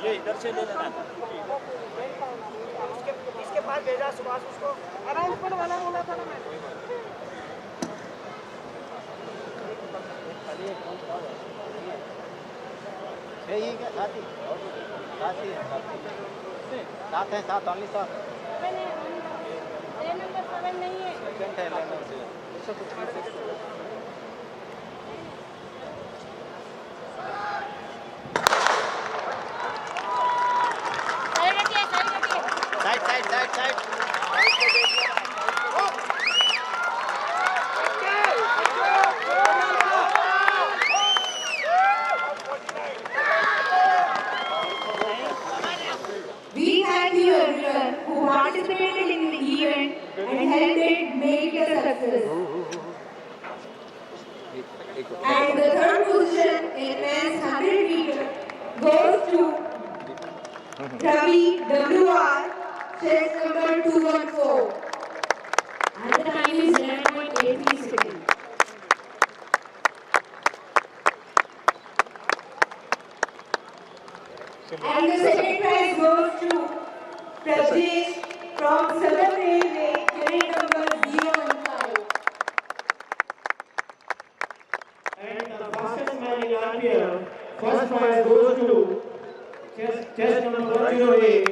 ये इधर से ले लेना। इसके पास भेजा सुभाष उसको अनाउंसमेंट वाला बोला था ना मैं। साथ ओनली साथ नंबर 7 नहीं है। We thank you everyone who participated in the event and helped it make it a success. And the third position in men's 100 meter goes to Ravi WR, chest number 214. And the time is 11.83 seconds. And the second prize goes to Prajesh from Southern Railway, unit number 015. And the fastest man in RPM, first prize goes to chest number 08,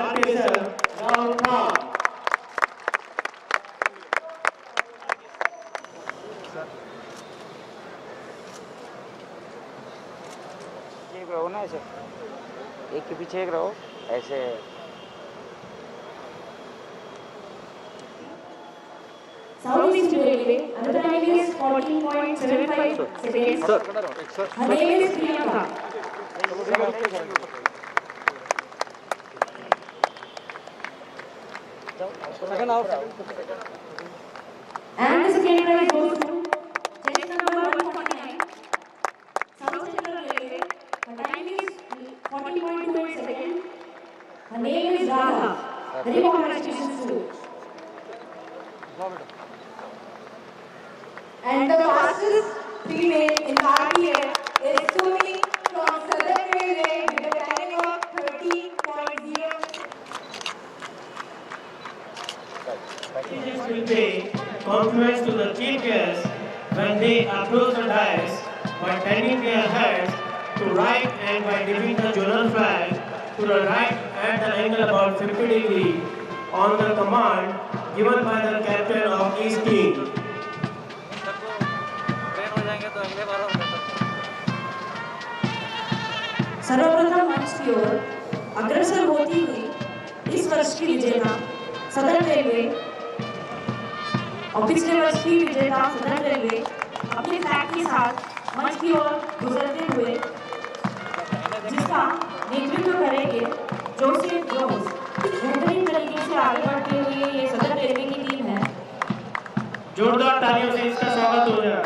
RPSL, Rahul Khan. एक रहो ना ऐसे, एक के पीछे एक रहो ऐसे। Southeast Railway, and the time is 14.75 seconds. Her name is Priyanka. And the second prize goes to chest number 149, South Central Railway. Her time is 14.28 seconds. Her name is Radha. Very congratulations to you. And the fastest female in RPF is Sumi from Southern Railway with a timing of 30.0. Judges will pay compliments to the chief guests when they approach the dais by turning their heads to right and by dipping the zonal flag to the right at the angle about 50 degrees on the command given by the captain of each team. सर्वप्रथम मंच की ओर अग्रसर होती हुई इस वर्ष की विजेता सदर्न रेलवे और पिछले वर्ष की विजेता सदर्न रेलवे अपने फ्लैग के साथ मंच की ओर गुजरते हुए जिसका नेतृत्व करेंगे जोसेफ जोन्स। बेहतरीन तरीके से आगे बढ़ते हुए ये सदर्न रेलवे की टीम है जोरदार तालियों से इसका स्वागत हो जाए।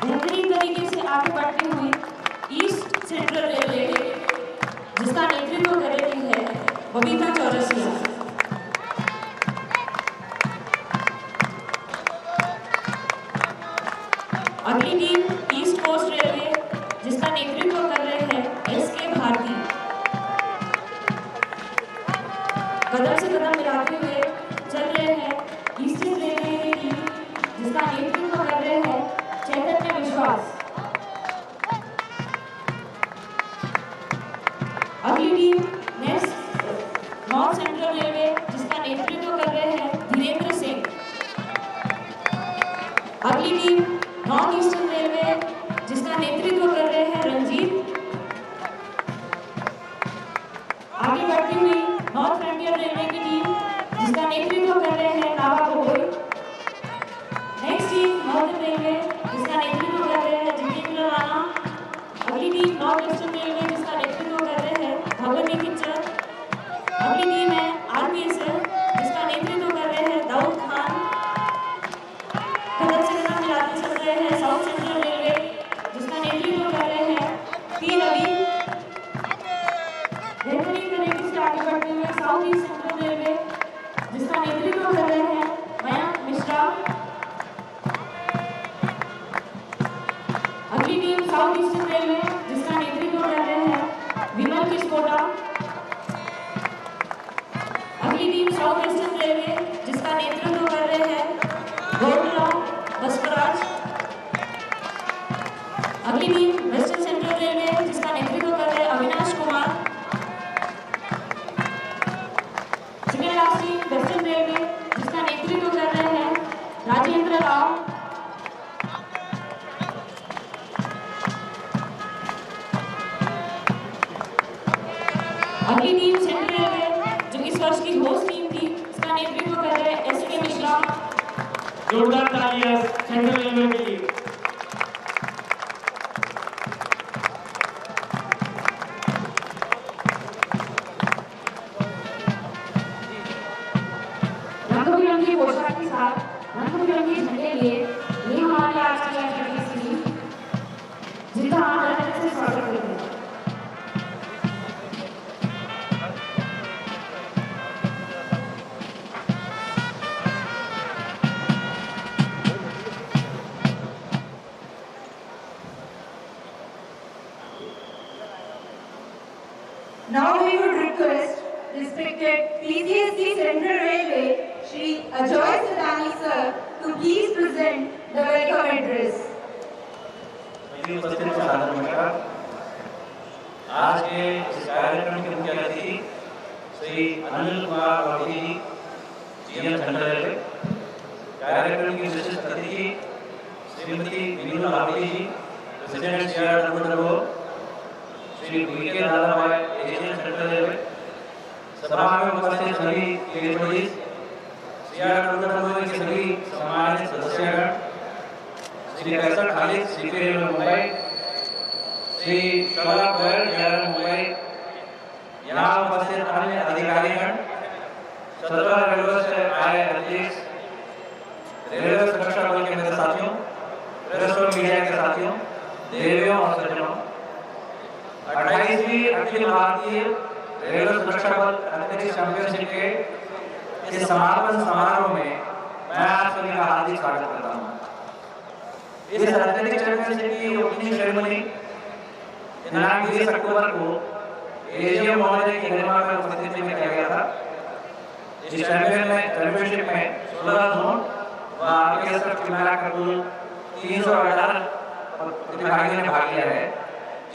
बेहतरीन तरीके से आगे बढ़ती हुई ईस्ट सेंट्रल रेलवे जिसका नेतृत्व कर रही है बबीता चौरसिया। अगली टीम ईस्ट कोस्ट रेलवे जिसका नेतृत्व कर रहे हैं एसके भारती। कदम से कदम मिलाते हुए चल रहे हैं ईस्टर्न रेलवे की टीम जिसका नेतृत्व कर रहे हैं चैतन्य विश्वास। अगली टीम नॉर्थ सेंट्रल रेलवे जिसका नेतृत्व कर रहे हैं धीरेन्द्र सिंह। अगली टीम नॉर्थ ईस्टर्न रेलवे जिसका नेतृत्व कर रहे हैं रंजीत। आगे बढ़ती हुई नॉर्थ फ्रंटियर रेलवे की टीम जिसका नेतृत्व कर रहे हैं Nava Gogoi. Next team north railway जिसका नेतृत्व कर रहे हैं जितेंद्र राणा। अगली टीम नॉर्थ ईस्टर्न रेलवे जिसका नेतृत्व कर रहे हैं भगवती किच्चर। अगली टीम है आरपीएसएल जिसका नेतृत्व कर रहे हैं दाऊद खान। कदम से कदम मिलाते चल रहे हैं साउथ सेंट्रल रेलवे जिसका नेतृत्व कर रहे हैं पी रवि। बेहतरीन तरीके से आगे बढ़ते हुए साउथ ईस्ट सेंट्रल रेलवे जिसका नेतृत्व कर रहे हैं मयंक मिश्रा। अगली टीम साउथ ईस्टर्न रेलवे जिसका नेतृत्व कर रहे हैं विमल किस्पोटा। अगली टीम साउथ ईस्टर्न रेलवे जिसका नेतृत्व कर रहे हैं गौरव बसवराज। अगली टीम वेस्टर्न सेंट्रल रेलवे जिसका नेतृत्व कर रहे हैं Avinash Kumar. Second last team western railway जिसका नेतृत्व कर रहे हैं राजेंद्र राव। अगली टीम सेंट्रल रेलवे जो इस वर्ष की होस्ट टीम थी इसका नेतृत्व कर रहे हैं एसके मिश्रा। जोरदार तालियां सेंट्रल रेलवे के लिए। रंग-बिरंगी पोशाक के साथ रंग-बिरंगे झंडे लिए ये हमारी आज की एक्टिविटीज थी जिनका हम आनंद से स्वागत करते हैं। Now we would request respected PCSC Central Railway Shri Ajoy Sadani sir to please present the welcome address. उपस्थित सादर नमस्कार। आज के इस कार्यक्रम के मुख्य अतिथि श्री अनिल कुमार अवधि जी जीएम सेंट्रल रेलवे। कार्यक्रम की विशिष्ट अतिथि श्रीमती विनू अवधि जी प्रेसिडेंट CRWO। श्री बीके दादा भाई एशियन सेंट्रल रेलवे। सभा में उपस्थित सभी केबिनेट CRWO के सभी सम्मानित सदस्यगण, श्री कैसर खालिद सीपी रेलवे मुंबई, श्री शोभा गोयल JRM मुंबई, यहाँ उपस्थित अन्य अधिकारीगण, सत्रह रेलवे से आए अतिथि, रेलवे सुरक्षा बल के मेरे साथियों, प्रेस और मीडिया के साथियों, देवियों और सज्जनों, 28वीं अखिल भारतीय रेलवे सुरक्षा बल एथलेटिक्स चैंपियनशिप के इस समापन समारोह में मैं आप सभी का हार्दिक स्वागत करता हूँ। इस एथलेटिक्स चैंपियनशिप की ओपनिंग सेरेमनी दिनांक 20 अक्टूबर को एजीएम महोदय की गरिमा में उपस्थिति में किया गया था। इस चैंपियनशिप में 16 जोन व आरपीएसएफ की मिलाकर कुल 318 प्रतिभागियों ने भाग लिया है,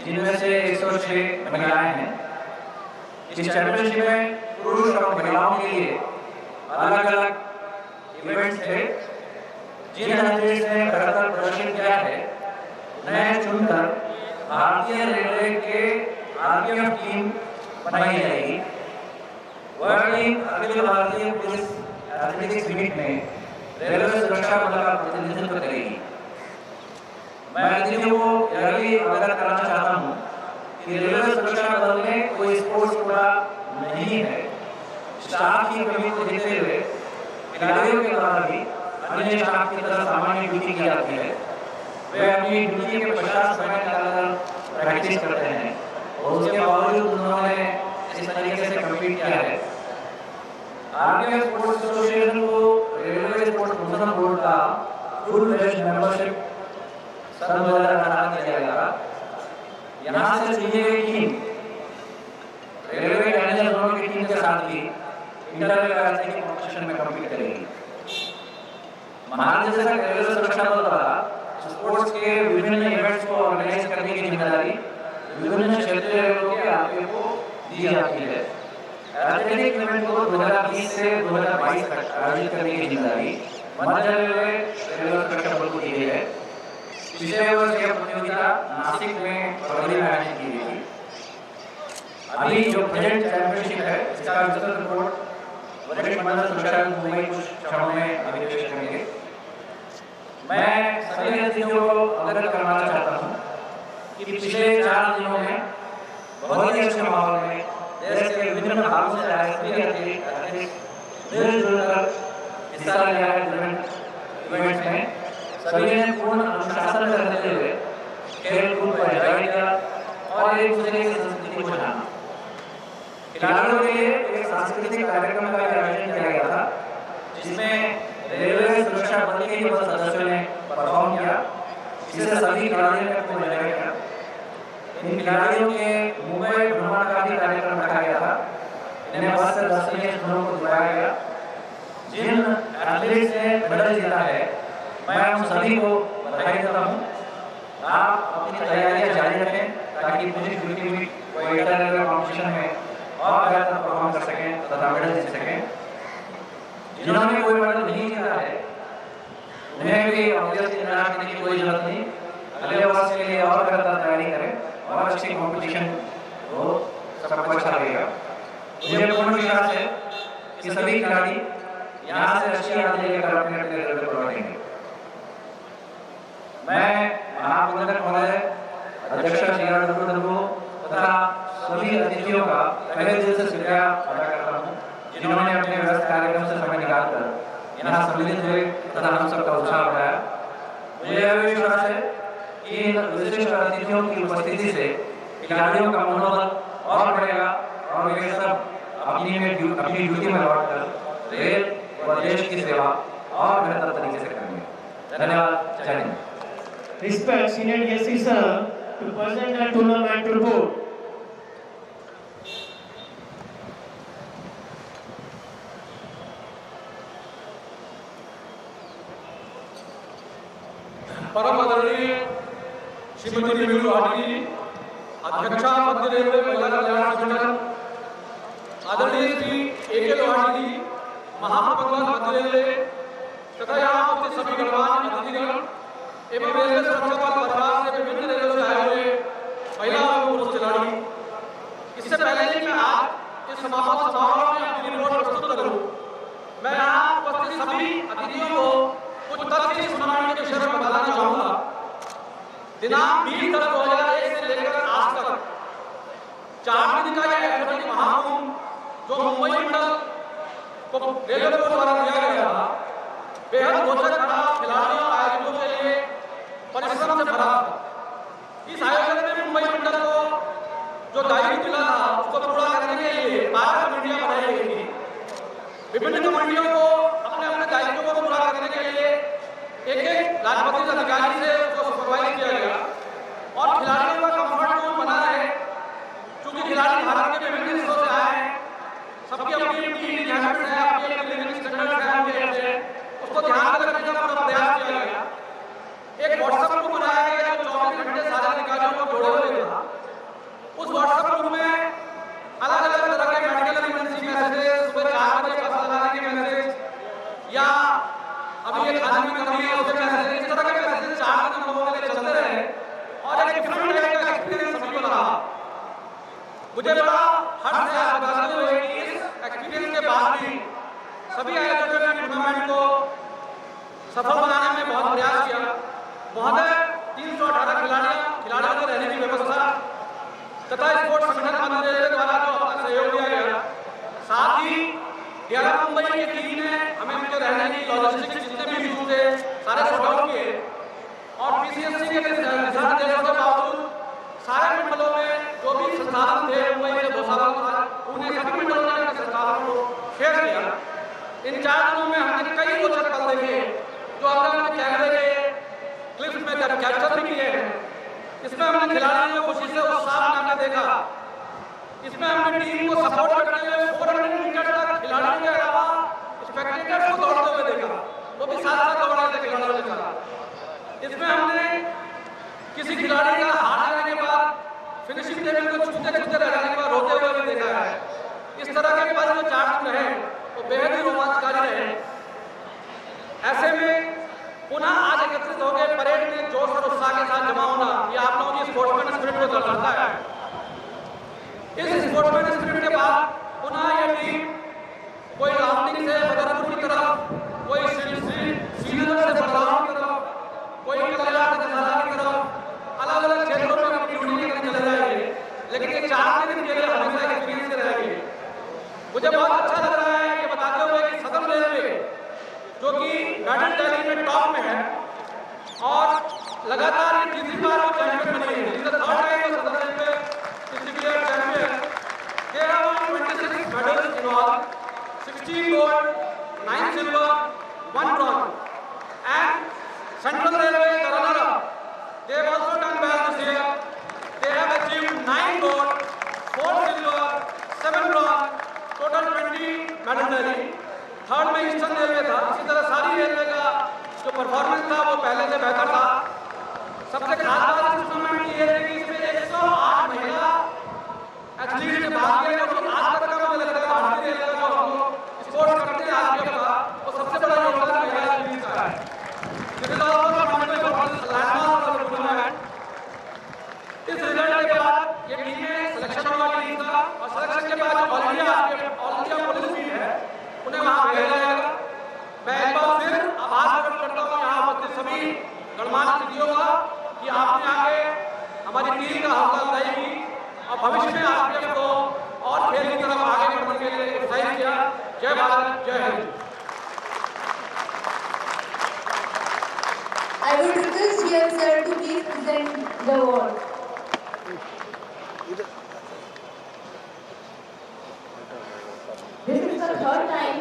जिनमें से 106 महिलाएं हैं। इस चैंपियनशिप में पुरुष और महिलाओं के लिए अलग अलग इवेंट्स थे। जिन एथलीट्स ने बेहतर प्रदर्शन किया है उन्हें चुनकर भारतीय रेलवे के आरपीएफ टीम बनाई जाएगी। वह team Akhil Bharatiya police athletics meet में रेलवे सुरक्षा बल का प्रतिनिधित्व करेगी। मैं अतिथियों को यह भी अवगत कराना चाहता हूँ कि रेलवे सुरक्षा बल में कोई स्पोर्ट्स कोटा नहीं है। स्टाफ की कमी को देखते हुए खिलाड़ियों के द्वारा भी अन्य स्टाफ की तरह सामान्य ड्यूटी की जाती है। वे अपनी ड्यूटी के पश्चात समय निकालकर प्रैक्टिस करते हैं और उसके बावजूद उन्होंने इस तरीके से कम्पीट किया है। आर्मी स्पोर्ट्स एसोसिएशन को रेलवे स्पोर्ट्स प्रबंधन बोर्ड का फुल फ्लेज मेंबरशिप सन 2018 में दिया गया। यहाँ से चुनी गई टीम रेलवे कैडेट जोन की टीम के साथ भी इंटर एथलेटिक कॉम्पिटिशन में कम्पीट करेगी। महानिदेशक रेलवे सुरक्षा बल द्वारा स्पोर्ट्स के विभिन्न इवेंट्स को ऑर्गेनाइज करने की जिम्मेदारी विभिन्न क्षेत्रीय रेलवे के आरपीओ को दी जाती है। एथलेटिक इवेंट को 2020 से 2022 तक आयोजित करने की जिम्मेदारी मध्य रेलवे सुरक्षा बल को दी गई है। पिछले वर्ष यह प्रतियोगिता नासिक में फरवरी में आयोजित की गई थी। अभी जो प्रेजेंट चैंपियनशिप है इसका विस्तृत रिपोर्ट वरिष्ठ मंडल सुरक्षा मुंबई कुछ क्षणों में अभी पेश करेंगे। मैं सभी अतिथियों को अवगत करवाना चाहता हूँ कि पिछले 4 दिनों में बहुत ही अच्छे माहौल में देश के विभिन्न भागों से आए सभी एथलीट मिलजुल कर हिस्सा लिया है इवेंट्स में। सभी ने पूर्ण अनुशासन करते हुए खेल कूद को एंजॉय किया और एक दूसरे की संस्कृति को जाना। खिलाड़ियों के लिए एक सांस्कृतिक कार्यक्रम का आयोजन किया गया था जिसमें रेलवे सुरक्षा बल के ही सदस्यों ने परफॉर्म किया, जिसे सभी खिलाड़ियों ने खूब एंजॉय किया। इन खिलाड़ियों के मुंबई भ्रमण का भी कार्यक्रम रखा गया था। इन्हें बस से दर्शनीय स्थलों को दिखाया गया। जिन एथलीट्स ने मेडल जीता है मैं उन सभी को बधाई देता हूँ। आप अपनी तैयारियां जारी रखें ताकि पुलिस ड्यूटी में कोई इंटर रेलवे कॉम्पिटिशन में और बेहतर परफॉर्म कर सकें तथा मेडल जीत सकें। जिन्होंने कोई मेडल नहीं जीता है उन्हें भी ऑब्वियसली निराश करने की कोई जरूरत नहीं। अगले वर्ष के लिए और बेहतर तैयारी करें और अच्छी कॉम्पिटिशन हो, सबको अच्छा लगेगा। मुझे पूर्ण विश्वास है कि सभी खिलाड़ी यहाँ से अच्छी याद लेकर अपने अपने रेलवे को लौटेंगे। मैं महाप्रबंधक महोदय, अध्यक्ष श्री तथा सभी अतिथियों का पहले दिल से शुक्रिया अदा करता हूँ जिन्होंने अपने व्यस्त कार्यक्रम से समय निकालकर यहाँ सम्मिलित हुए तथा हम सबका उत्साह बढ़ाया। मुझे यह विश्वास है कि इन विशिष्ट अतिथियों की उपस्थिति से खिलाड़ियों का मनोबल और बढ़ेगा और वे सब अपनी ड्यूटी में लौटकर रेल व देश की सेवा और बेहतर तरीके से करेंगे। धन्यवाद। जय Hind. Respect senior guest sir to present the tournament report. परम आदरणीय श्रीमती मीनू भाटी, अध्यक्षा मध्य रेलवे महिला कल्याण संगठन, आदरणीय श्री ए.के. लोहानी जी, महाप्रबंधक मध्य रेलवे तथा यहाँ उपस्थित सभी गणमान्य अतिथिगण एवं रेलवे सुरक्षा बल परिवार से विभिन्न रेलवे से आए हुए महिला एवं पुरुष खिलाड़ी। इससे पहले कि मैं आज इस समापन समारोह में अपनी रिपोर्ट प्रस्तुत करूं, मैं यहाँ उपस्थित सभी अतिथियों को कुछ तथ्य इस टूर्नामेंट के विषय में बताना चाहूंगा। दिनांक 20/10/2001 से लेकर आज तक 4 दिन का यह एथलेटिक महाकुंभ जो मुंबई मंडल को रेलवे बोर्ड द्वारा दिया गया था, बेहद रोचक रहा। खिलाड़ियों और आयोजकों के लिए परिश्रम से भरा था। इस आयोजन में मुंबई मंडल को जो दायित्व मिला था उसको पूरा करने के लिए 12 कमेटियां बनाई गई थी। विभिन्न कमेटियों को अपने अपने दायित्वों को पूरा करने के लिए एक राजपत्रित अधिकारी से उसको सुपरवाइज किया गया और खिलाड़ियों का कंफर्ट जोन बना रहे। चूंकि खिलाड़ी भारत के विभिन्न हिस्सों से आए हैं, सबकी अपनी अपनी हैबिट्स है, अपनी अपनी लिविंग स्टैंडर्ड्स हैं, उनके अपने उसको ध्यान में रखने का पूरा प्रयास किया गया। एक व्हाट्सएप ग्रुप बनाया गया जो 24 घंटे सारे अधिकारियों को जोड़े हुए था। उस व्हाट्सएप ग्रुप में अलग अलग तरह के मेडिकल इमरजेंसी मैसेज, सुबह 4 बजे बस लगाने के मैसेज या अभी एक खाने में कमी है उसके मैसेज, इस तरह के मैसेज 4 दिन लोगों के लिए चलते रहे और एक डिफरेंट टाइप का एक्सपीरियंस सभी को रहा। मुझे बड़ा हर्ष है बताते हुए कि इस एक्सपीरियंस के बाद भी सभी आयोजकों ने टूर्नामेंट को सफल बनाने में बहुत प्रयास किया। महोदय 318 खिलाड़ियों को रहने की व्यवस्था तथा स्पोर्ट्स संगठन मध्य रेलवे द्वारा जो अपना सहयोग दिया गया, साथ ही DRR मुंबई की टीम ने हमें उनके रहने की लॉजिस्टिक्स जितने भी इशू थे सारे सॉर्ट आउट किए और PCSC के दिशा निर्देशों के बावजूद सारे मंडलों में जो भी संसाधन थे मुंबई से भोसावल उन्हें सभी मंडलों ने अपने संसाधनों को शेयर किया। इन 4 दिनों में हमने कई रोचक पल देखे जो हमने कैमरे के क्लिप्स में कैप्चर भी किए हैं। इसमें हमने खिलाड़ियों को खुशी से उत्साह हमने देखा। इसमें हमने टीम को सपोर्ट करते हुए 400 मीटर तक खिलाड़ियों के अलावा स्पेक्टेटर्स को दौड़ते हुए देखा, वो भी साथ साथ दौड़ रहे थे खिलाड़ियों के साथ। इसमें हमने किसी खिलाड़ी का हार जाने के बाद फिनिशिंग टेबल को छूते छूते रह जाने के बाद रोते हुए भी देखा है। इस तरह के पल जो 4 दिन रहे वो बेहद ही रोमांचकारी रहे। ऐसे में पुनः आज एकत्रित हो गए परेड में जोश और उत्साह के साथ जमा होना, ये आप लोगों की स्पोर्ट्समैन स्पिरिट को दर्शाता है। इस स्पोर्ट्समैन स्पिरिट के बाद पुनः ये टीम कोई रामलिंग से बदरपुर की तरफ, कोई श्रीनगर से बड़गांव की तरफ, कोई कल्याण से दशहरा की तरफ अलग अलग क्षेत्रों में अपनी ड्यूटी करने चले जाएंगे, लेकिन ये 4 दिन के लिए हमेशा एक्सपीरियंस रहेंगे। मुझे बहुत अच्छा लग रहा है ये बताते हुए कि सदर्न रेलवे जो कि मेडल टैली में टॉप में है और लगातार ये तीसरी बार वो चैंपियन बनी है। इस third time southern railway is declared champion. They have won 26 medals in all, 16 gold, 9 silver, 1 bronze. And Central Railway, the runner-up, they have also done well this year. They have achieved 9 gold, 4 silver, 7 bronze, total 20 medal tally. Third में ईस्टर्न रेलवे था। इसी तरह सारी रेलवे का जो परफॉर्मेंस था वो पहले से बेहतर था। सबसे खास बात इस टूर्नामेंट की है कि इसमें 108 महिला एथलीट ने भाग लिया, जो आज तक का मुझे लगता है भारतीय रेलवे का जो हम लोग स्पोर्ट्स करते हैं आज का वो सबसे बड़ा योगदान महिला एथलीट का है। This is also landmark of the tournament. इस रिजल्ट के बाद ये टीमें सिलेक्शन होगा टीम का और सिलेक्शन के बाद ऑल इंडिया पुलिस टीम है उन्हें वहां भेजा जाएगा। मैं एक बार फिर आभार प्रकट करता हूँ यहाँ उपस्थित सभी गणमान्य अतिथियों का कि आपने आके हमारी टीम का हौसला अफजाई की और भविष्य में आरपीएफ को और खेल की तरफ आगे बढ़ने के लिए उत्साहित किया। जय भारत, जय Hind. I would request here sir to please present the award. This is the third time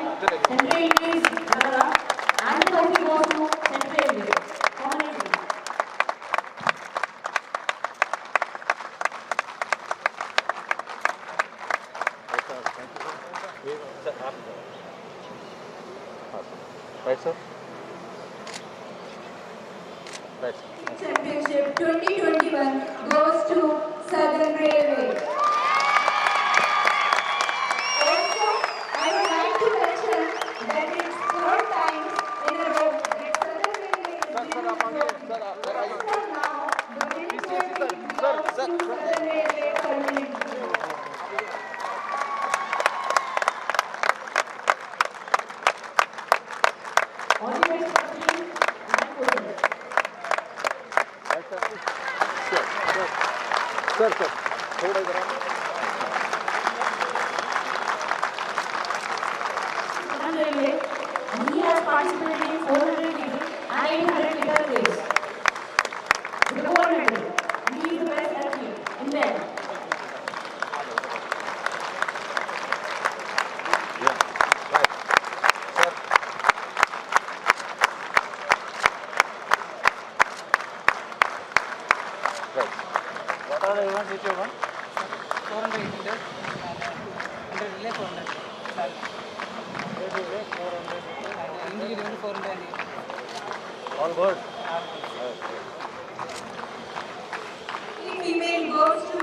Central Railway is runner-up and the trophy goes to Central Railway. Congratulations. Right, sir? Right. Championship 2021 goes to Southern Railway. Also, I would like to mention that it's third time in a row that Southern Railway is winning the trophy. As of now, the winning trophy belongs to Southern Railway permanently. All the best for team and coaches. Sir थोड़ा इधर Southern Railway, and he has participated in 400 meter and 800 meter race. With the gold medal, he is the best athlete in men. What are the events which you won? 400 meters, 100 relay 400. Relay 400. Individual 400. All good. Female goes to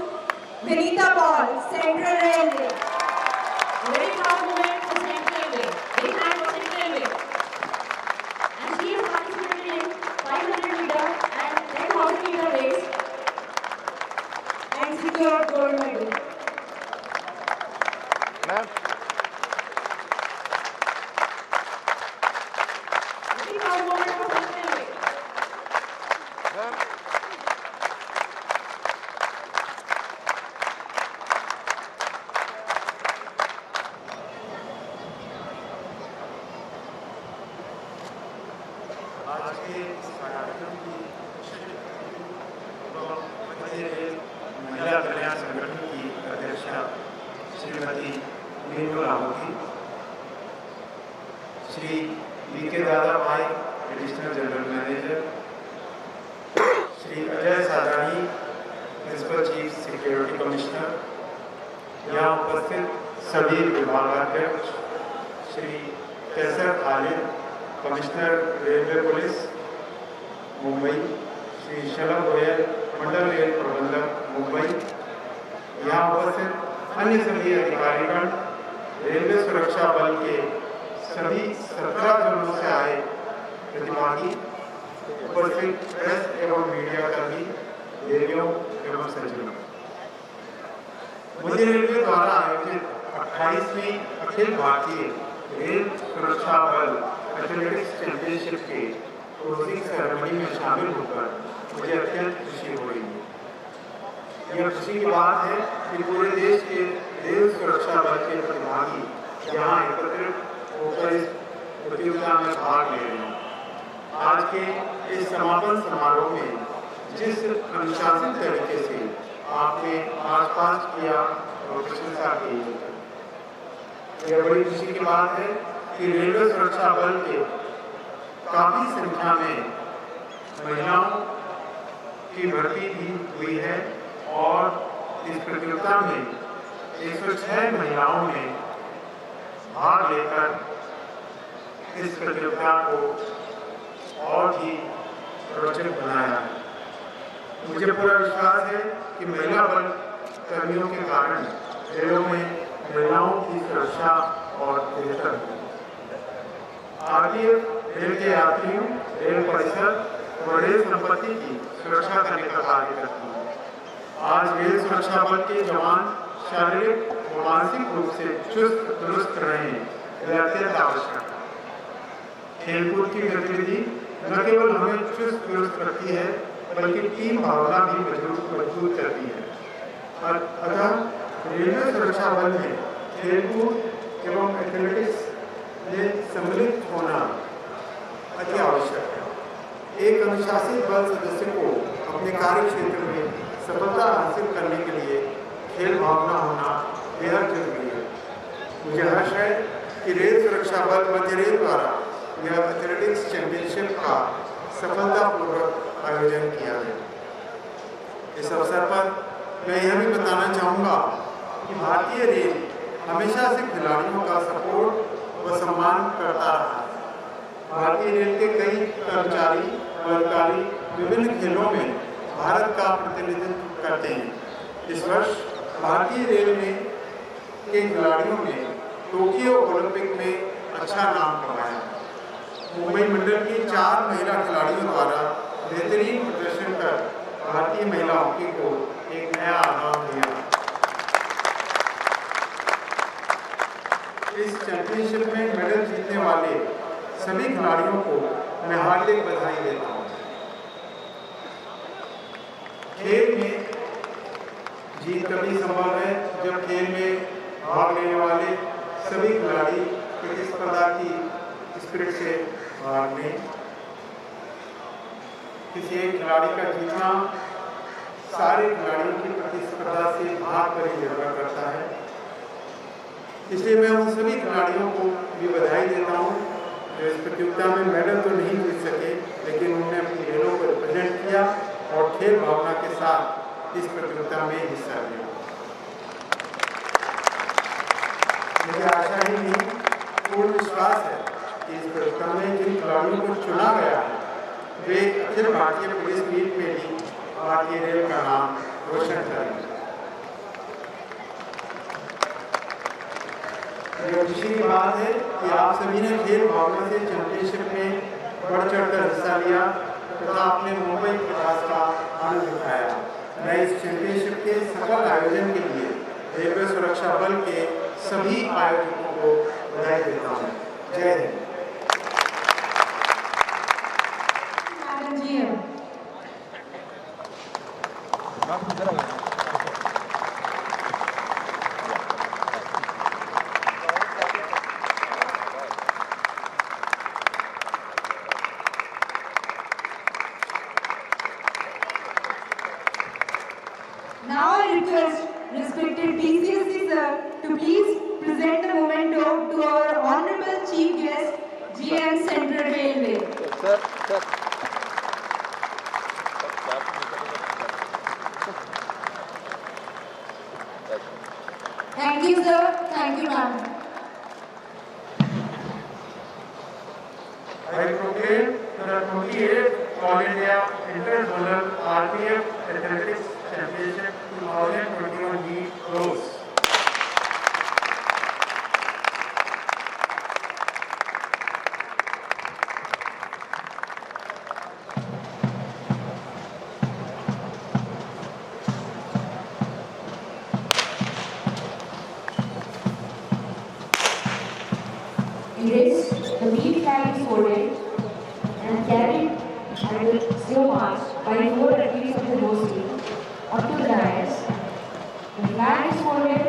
Vinita Paul, Central Railway. Very proud moment for Central Railway. Very proud for Central Railway. And she has participated in 500 meter and 10,000 meter race. And secured gold medal. Ma'am. Very proud moment for Central Railway. Shri V K. Dadabhai, additional general manager, Shri Ajay Sadani, principal chief security commissioner, यहाँ उपस्थित सभी विभागाध्यक्ष, Shri Qaiser Khalid, commissioner railway police Mumbai, Shri Shalabh Goyal, मंडल रेल प्रबंधक मुंबई, यहाँ उपस्थित अन्य सभी अधिकारीगण, रेलवे सुरक्षा बल के सभी 17 जिलों से आए प्रतिभागी, उपस्थित प्रेस एवं मीडिया कर्मी, देवियों एवं सज्जनों, मध्य रेलवे द्वारा आयोजित 28वीं अखिल भारतीय रेल सुरक्षा बल एथलेटिक्स चैंपियनशिप के क्लोजिंग सेरेमनी में शामिल होकर मुझे अत्यंत खुशी हो रही है। यह खुशी की बात है कि पूरे देश के रेल सुरक्षा बल के प्रतिभागी यहाँ एकत्रित होकर इस प्रतियोगिता में भाग ले रहे हैं। आज के इस समापन समारोह में जिस अनुशासित तरीके से आपने मार्च किया और प्रशंसा की, यह बड़ी खुशी की बात है कि रेलवे सुरक्षा बल के काफी संख्या में महिलाओं की भर्ती भी हुई है और इस प्रतियोगिता में 106 महिलाओं ने भाग लेकर इस प्रतियोगिता को और भी रोचक बनाया है। मुझे पूरा विश्वास है कि महिला बल कर्मियों के कारण रेलों में महिलाओं की सुरक्षा और बेहतर होगी। भारतीय रेल के यात्रियों, रेल परिसर और रेल संपत्ति की सुरक्षा करने का कार्य करती है। आज रेल सुरक्षा बल के जवान शारीरिक व मानसिक रूप से चुस्त दुरुस्त रहें, यह अत्यंत आवश्यक है। खेलकूद की गतिविधि न केवल हमें चुस्त दुरुस्त रखती है बल्कि टीम भावना भी मजबूत करती है। अतः रेलवे सुरक्षा बल में खेलकूद एवं एथलेटिक्स में सम्मिलित होना अति आवश्यक है। एक अनुशासित बल सदस्य को अपने कार्य क्षेत्र में सफलता हासिल करने के लिए खेल भावना होना बेहद जरूरी है। मुझे हर्ष है कि रेल सुरक्षा बल मध्य रेल द्वारा यह एथलेटिक्स चैंपियनशिप का सफलतापूर्वक आयोजन किया गया। इस अवसर पर मैं यह भी बताना चाहूँगा कि भारतीय रेल हमेशा से खिलाड़ियों का सपोर्ट व सम्मान करता रहा है। भारतीय रेल के कई कर्मचारी व अधिकारी विभिन्न खेलों में भारत का प्रतिनिधित्व करते हैं। इस वर्ष भारतीय रेल में के खिलाड़ियों ने टोक्यो ओलंपिक में अच्छा नाम कमाया। मुंबई मंडल की 4 महिला खिलाड़ियों द्वारा बेहतरीन प्रदर्शन कर भारतीय महिला हॉकी को एक नया आगाम दिया। इस चैंपियनशिप में मेडल जीतने वाले सभी खिलाड़ियों को मैं हार्दिक बधाई देता हूँ। खेल में जीत कभी संभव है जब खेल में भाग लेने वाले सभी खिलाड़ी प्रतिस्पर्धा की स्पिरिट से भाग लें। किसी एक खिलाड़ी का जीतना सारे खिलाड़ियों की प्रतिस्पर्धा से भाग पर ही निर्भर करता है। इसलिए मैं उन सभी खिलाड़ियों को भी बधाई देता हूँ जो इस प्रतियोगिता में मेडल तो नहीं जीत सके, लेकिन उन्होंने अपनी रेलों को रिप्रेजेंट किया और खेल भावना के साथ इस प्रतियोगिता में हिस्सा लिया। मुझे आशा ही नहीं, पूर्ण विश्वास है कि इस प्रतियोगिता में जिन खिलाड़ियों को चुना गया है वे अखिल भारतीय पुलिस मीट में भी भारतीय रेल का नाम रोशन करेंगे। यह खुशी की बात है कि आप सभी ने खेल भावना से चैंपियनशिप में बढ़ चढ़कर हिस्सा लिया तथा अपने मुंबई प्रवास का आनंद उठाया। मैं इस चैंपियनशिप के सफल आयोजन के लिए रेलवे सुरक्षा बल के सभी आयोजकों को बधाई देता हूँ। जय Hind. Now I request respected TCSC sir to please present the memento to our honorable chief guest GM Central Railway. Thank you, sir. Thank you, ma'am. I proclaim the 28th All India Inter-Zonal RPF Athletics Championship 2021 closed. In this, the meat flag is folded and carried and will slow march by 4 athletes of the host team up to the dais. The flag is folded.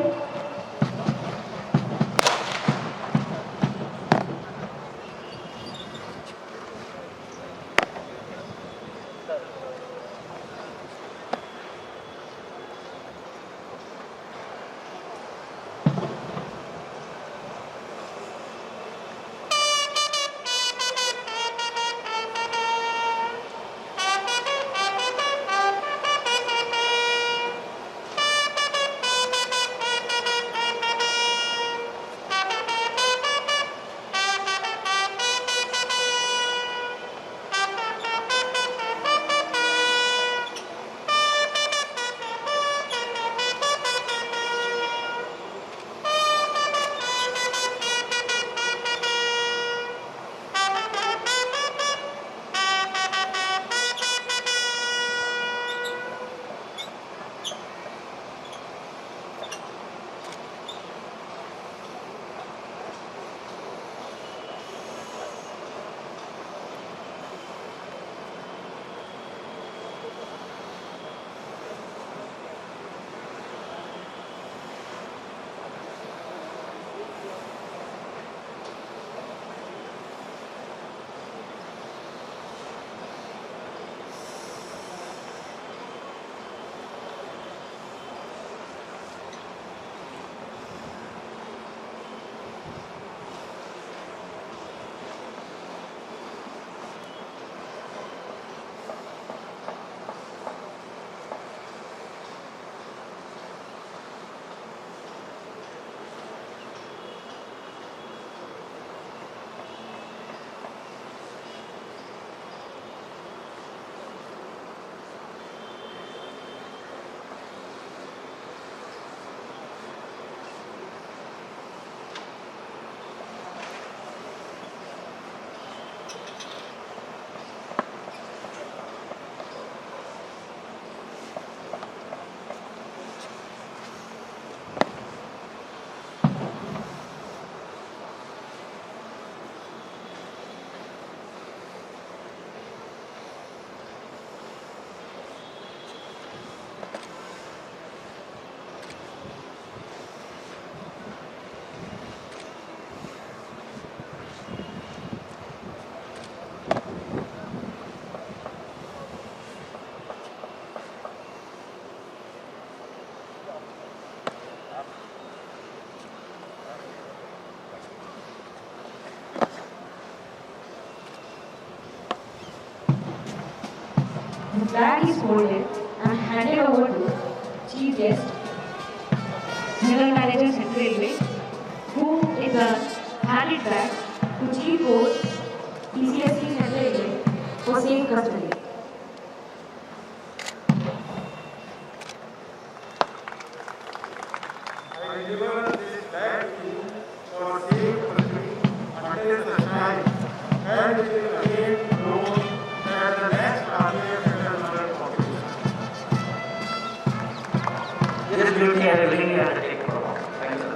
The flag is folded and handed over to Chief Guest, General Manager Central Railway, who in turn handed back to Chief Host, PCSC Central Railway for safe custody. I deliver this flag to you for safe custody until the time and it is again known that the next RPF Inter-Zonal competition. This duty I willingly undertake to perform. Thank you, sir.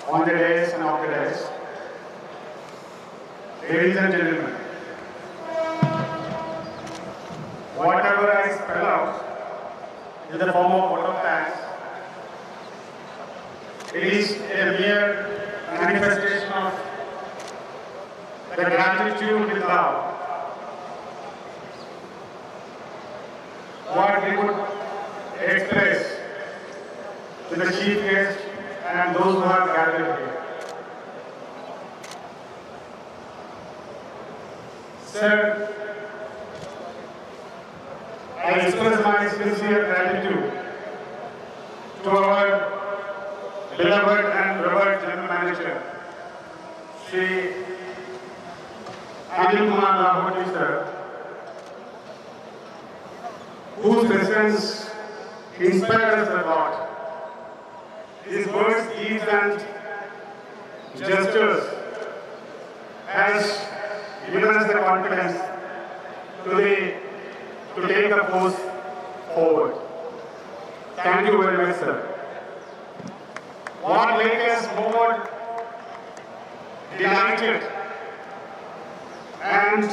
On the days and off the days, ladies and gentlemen, whatever I spell out in the form of vote of thanks, it is a mere manifestation of the gratitude with love. What we would express to the chief guest and those who have gathered here. Sir, I express my sincere gratitude to our beloved and revered General Manager, Shri Anil Kumar Lahoti sir, whose presence inspired us a lot. His words, deeds and gestures has given us the confidence to take the post forward. Thank you very much, sir. What makes us more delighted and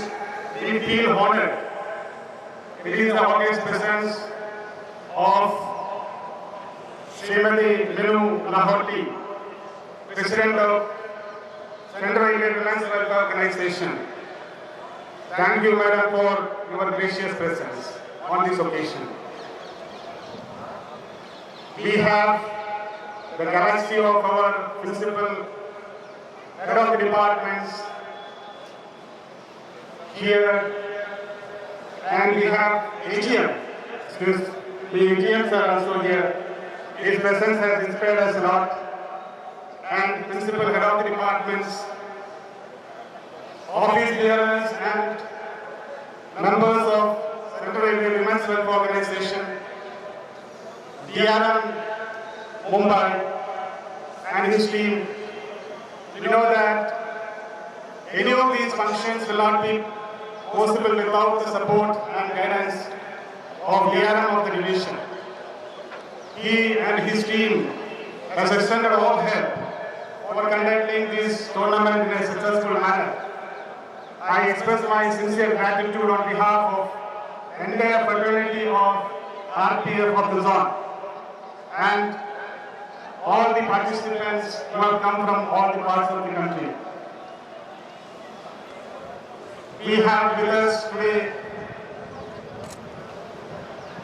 we feel honored, it is the august presence of Srimati Minu Lahoti, President of Central Indian Women's Welfare Organization. Thank you, Madam, for your gracious presence on this occasion. We have the galaxy of our principal head of the departments here, and we have AGM. The AGMs are also here. His presence has inspired us a lot, and principal head of the departments, office bearers and members of Central Indian Women's Welfare Organization, DRM Mumbai and his team. We know that any of these functions will not be possible without the support and guidance of DRM of the division. He and his team has extended all help for conducting this tournament in a successful manner. I express my sincere gratitude on behalf of the entire fraternity of RPF of the zone and all the participants who have come from all the parts of the country. We have with us today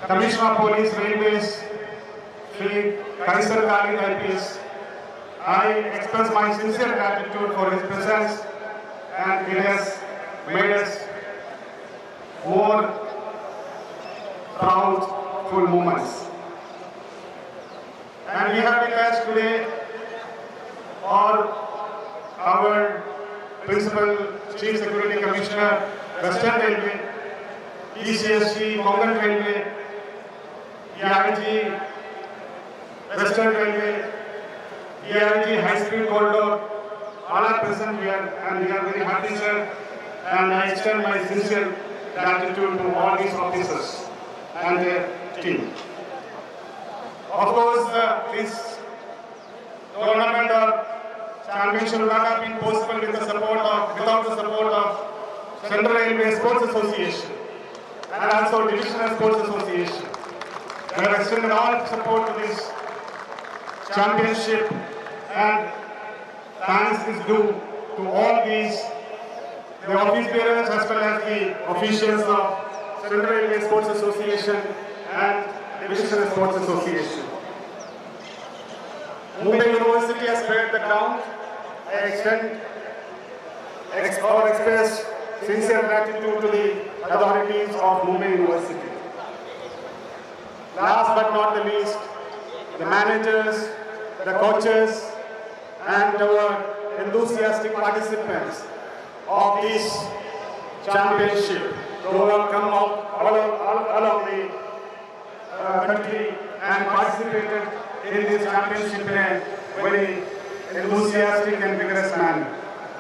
Commissioner of Police Railways, Shri Kaisar Khalid IPS. I express my sincere gratitude for his presence, and it has made us more proudful moments. And we have with us today our Principal Chief Security Commissioner, Western Railway, ECSC, Konkan Railway, ERG, Western Railway, ERG High Speed Corridor, all are present here, and we are very happy, sir. And I extend my sincere gratitude to all these officers and their team. Of course, this tournament or championship would not have been possible without the support of Central Railway Sports Association and also Divisional Sports Association. They have extended all support to this championship, and thanks is due to all these, the office bearers as well as the officials of Central Railway Sports Association and Divisional Sports Association. Mumbai University has cleared the ground. I express sincere gratitude to the authorities of Mumbai University. Last but not the least, the managers, the coaches, and our enthusiastic participants of this championship who have come out all along the country and participated in this championship in a very enthusiastic and vigorous manner.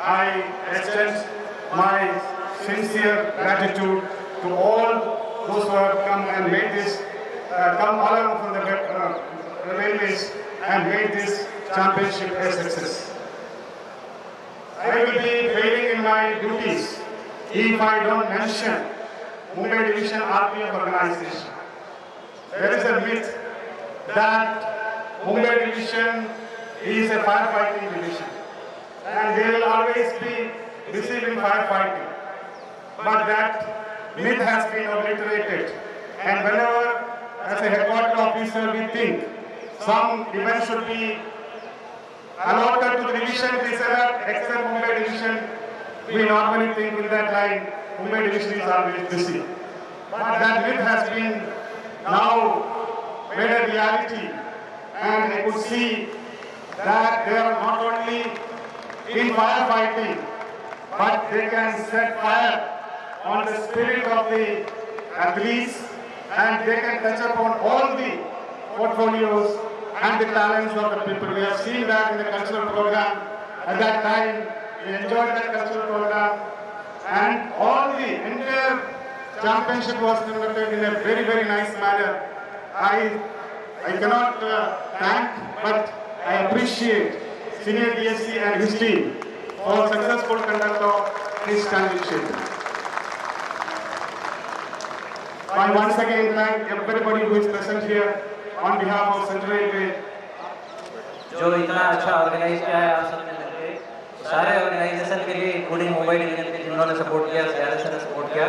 I extend my sincere gratitude to all those who have come and made this, come all along from the railways and made this championship a success. I will be failing in my duties if I don't mention Mumbai Division RPF organization. There is a myth that Mumbai Division is a firefighting division, and they will always be receiving firefighting. But that myth has been obliterated, and whenever as a headquarters officer we think some event should be allotted to the division, they said that except Mumbai division, we normally think in that line, Mumbai division is always busy. But that myth has been now made a reality, and I could see that they are not only in firefighting, but they can set fire on the spirit of the athletes, and they can touch upon all the portfolios and the talents of the people. We have seen that in the cultural program. At that time, we enjoyed that cultural program, and all the entire championship was conducted in a very, very nice manner. I cannot thank, but I appreciate Senior DSC and his team for successful conduct of this championship. I once again thank everybody who is present here on behalf of Central Railway. जो इतना अच्छा ऑर्गेनाइज किया है आप सबने मिलकर, सारे ऑर्गेनाइजेशन के लिए इंक्लूडिंग मुंबई डिवीजन के जिन्होंने सपोर्ट किया, सीआरएस ने सपोर्ट किया,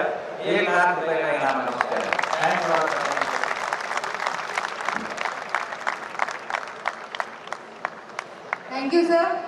1 लाख रुपए का इनाम अनाउंस किया है। Thank you. Thank you, sir.